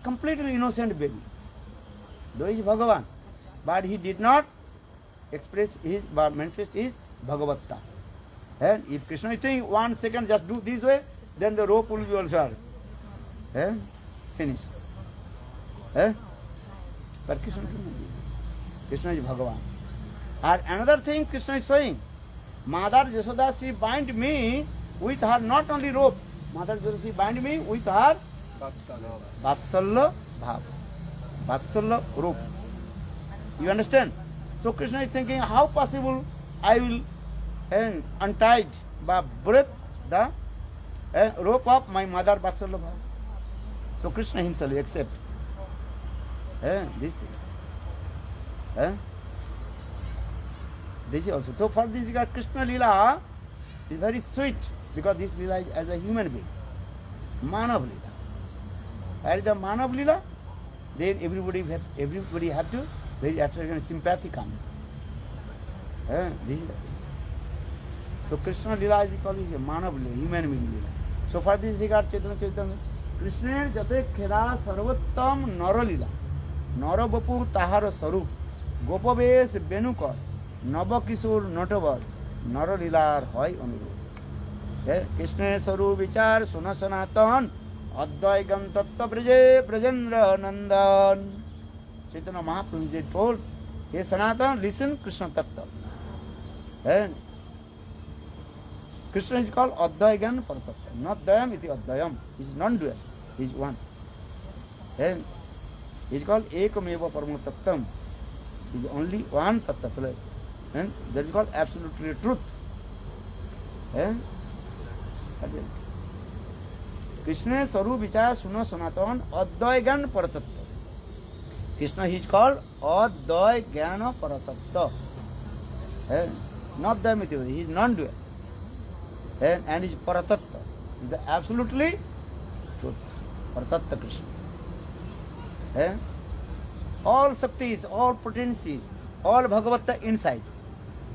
completely innocent baby. Though he is Bhagavan, but he did not express his, manifest his Bhagavatta. And if Krishna is saying 1 second, just do this way, then the rope will be also finished. But Krishna is not. Krishna is Bhagavan. And another thing Krishna is saying, Mother Jasoda, she bind me with her not only rope, Mother Jasoda, she bind me with her Vatsalya Bhav. Vatsalya rope. You understand? So Krishna is thinking, how possible I will untie by breath the rope of my mother Vatsalya Bhav. So Krishna himself accept this thing. This is also. So for this regard, Krishna Lila, is very sweet because this Leela is as a human being. Manav Leela. Where is the Manav Leela? Then everybody have to very attractive and sympathy come. This is so Krishna Leela is called is a Manav Leela, human being Leela. So for this regard, Chaitanya Krishna jate khera sarvottam nara Leela. Nara bapu tahar sarup. Gopabesh benukar. Nava Kishore Notavad. Nara Leela hoy anurudh. Krishna Saru Vichar Suna Sanatan Advaigam Tattva Praje Prajendra Nandan. Chaitanya Mahaprabhu is told, hey Sanatan, listen Krishna Tattva. Krishna is called Advaigam Paratattva. Not Dayam, it is Advayam. He is non-dual. He is one. He is called Ekameva Parama Tattvam. He is only one Tattva. And that is called absolutely truth. Krishna Saru Vichaya Suna Sanatan Advaigan Paratattva. Krishna is called Advaigana Paratattva. Not the material, he is non-dual. And he is Paratattva. The absolutely truth. Paratattva Krishna. All Shaktis, all potencies, all Bhagavata inside.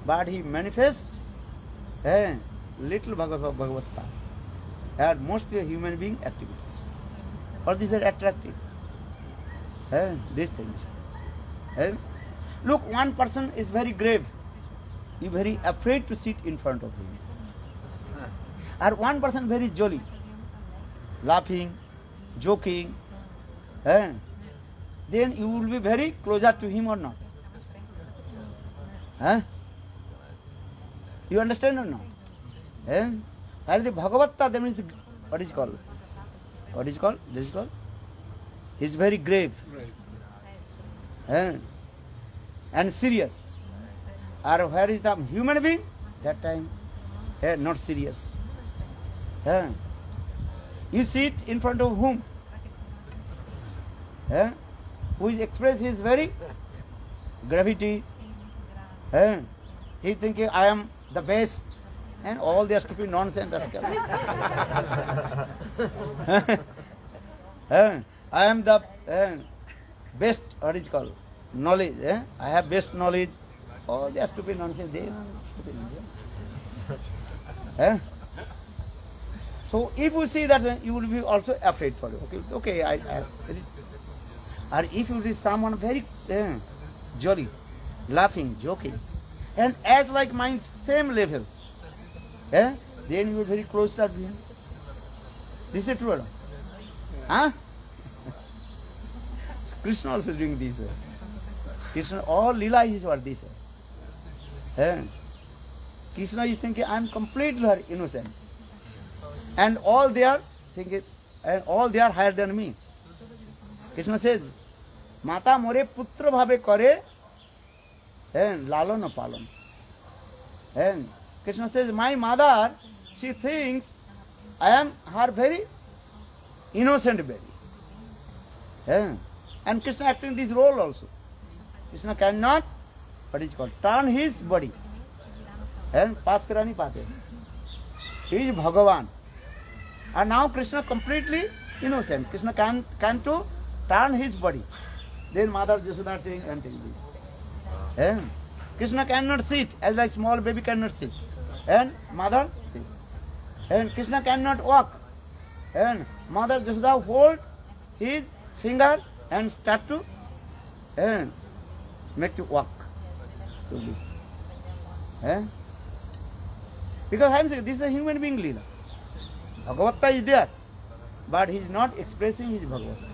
But he manifests little Bhagavata and mostly a human being activity. All these are attractive. These things. Look, one person is very grave. You are very afraid to sit in front of him. Or one person very jolly, laughing, joking. Then you will be very closer to him or not? You understand or not? And the Bhagavata, that means what is called? What is called? This is called? He is very grave. And serious. Or where is the human being? That time, not serious. You sit in front of whom? Who is express his very gravity. He thinking I am the best and all their stupid nonsense. I am the best, what is called? Knowledge. I have best knowledge. All their stupid nonsense. They are stupid nonsense. So if you see that, you will be also afraid for it. Okay, or if you see someone very jolly, laughing, joking, and as like mine, same level, then you are very close to him. This is true. Krishna also doing this. Krishna, all Leela is what this. Krishna is thinking, I am completely innocent. And all they are thinking, and all they are higher than me. Krishna says, Mata more putra bhave kare, and lalon palon. And Krishna says, my mother, she thinks I am her very innocent baby. And Krishna acting this role also. Krishna cannot, what is called, turn his body. And pass karani pate. He is Bhagavan. And now Krishna completely innocent. Krishna can to turn his body. Then Mother Yashoda thing and thing. Krishna cannot sit, as like small baby cannot sit. And Mother sit. And Krishna cannot walk. And Mother Yashoda hold his finger and start to make to walk. Because I am saying this is a human being Leela. Bhagavata is there, but he is not expressing his Bhagavata.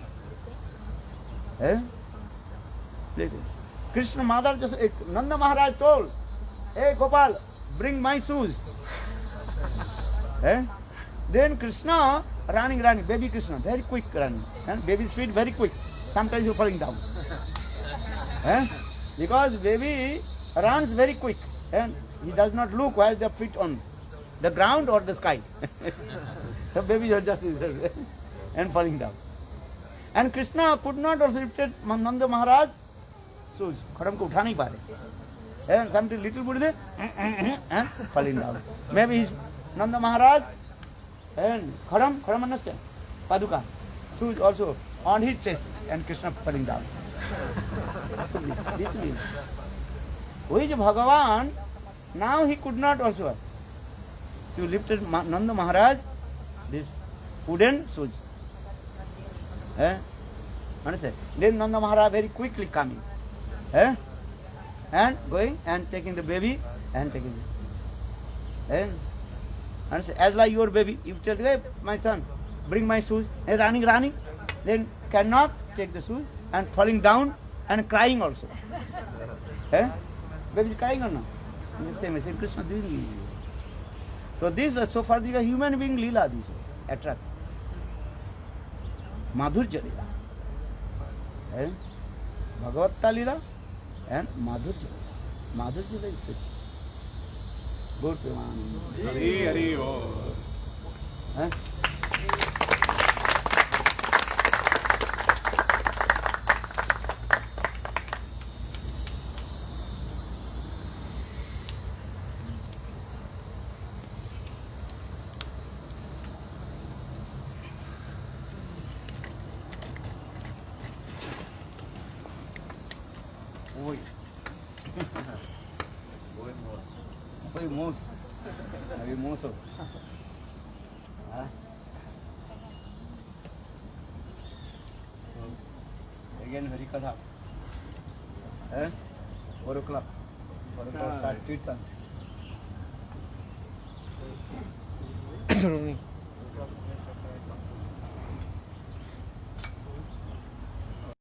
Krishna Mother just Nanda Maharaj told, hey Gopal, bring my shoes. Then Krishna running, baby Krishna, very quick running. Baby's feet very quick. Sometimes you're falling down. Because baby runs very quick and he does not look where the feet on the ground or the sky. The baby is just and falling down. And Krishna could not also lifted Nanda Maharaj shoes. Khadam ko utha nahi pa rahe. And something little bit and falling down. Maybe his Nanda Maharaj and Khadam understand? Paduka. Shoes also on his chest and Krishna falling down. This means. Which Bhagavan, now he could not also. He lifted Nanda Maharaj, this wooden shoes. Understand? Then Nanda Maharaj very quickly coming. And going and taking the baby and taking it. Understand? As like your baby, you tell, hey, my son, bring my shoes. And running, then cannot take the shoes and falling down and crying also. Baby is crying or not? Same Krishna doing it. So this, so far, the human being lila, this attract. Madhurya lila. Bhagavatta lila and Madhurya. Madhurya is it. Good Premanand. Hari Hari Bol. Oi. Oi, moço. Aí, moço. Again, Hari Katha. 4 o'clock. 4 o'clock start Kirtan.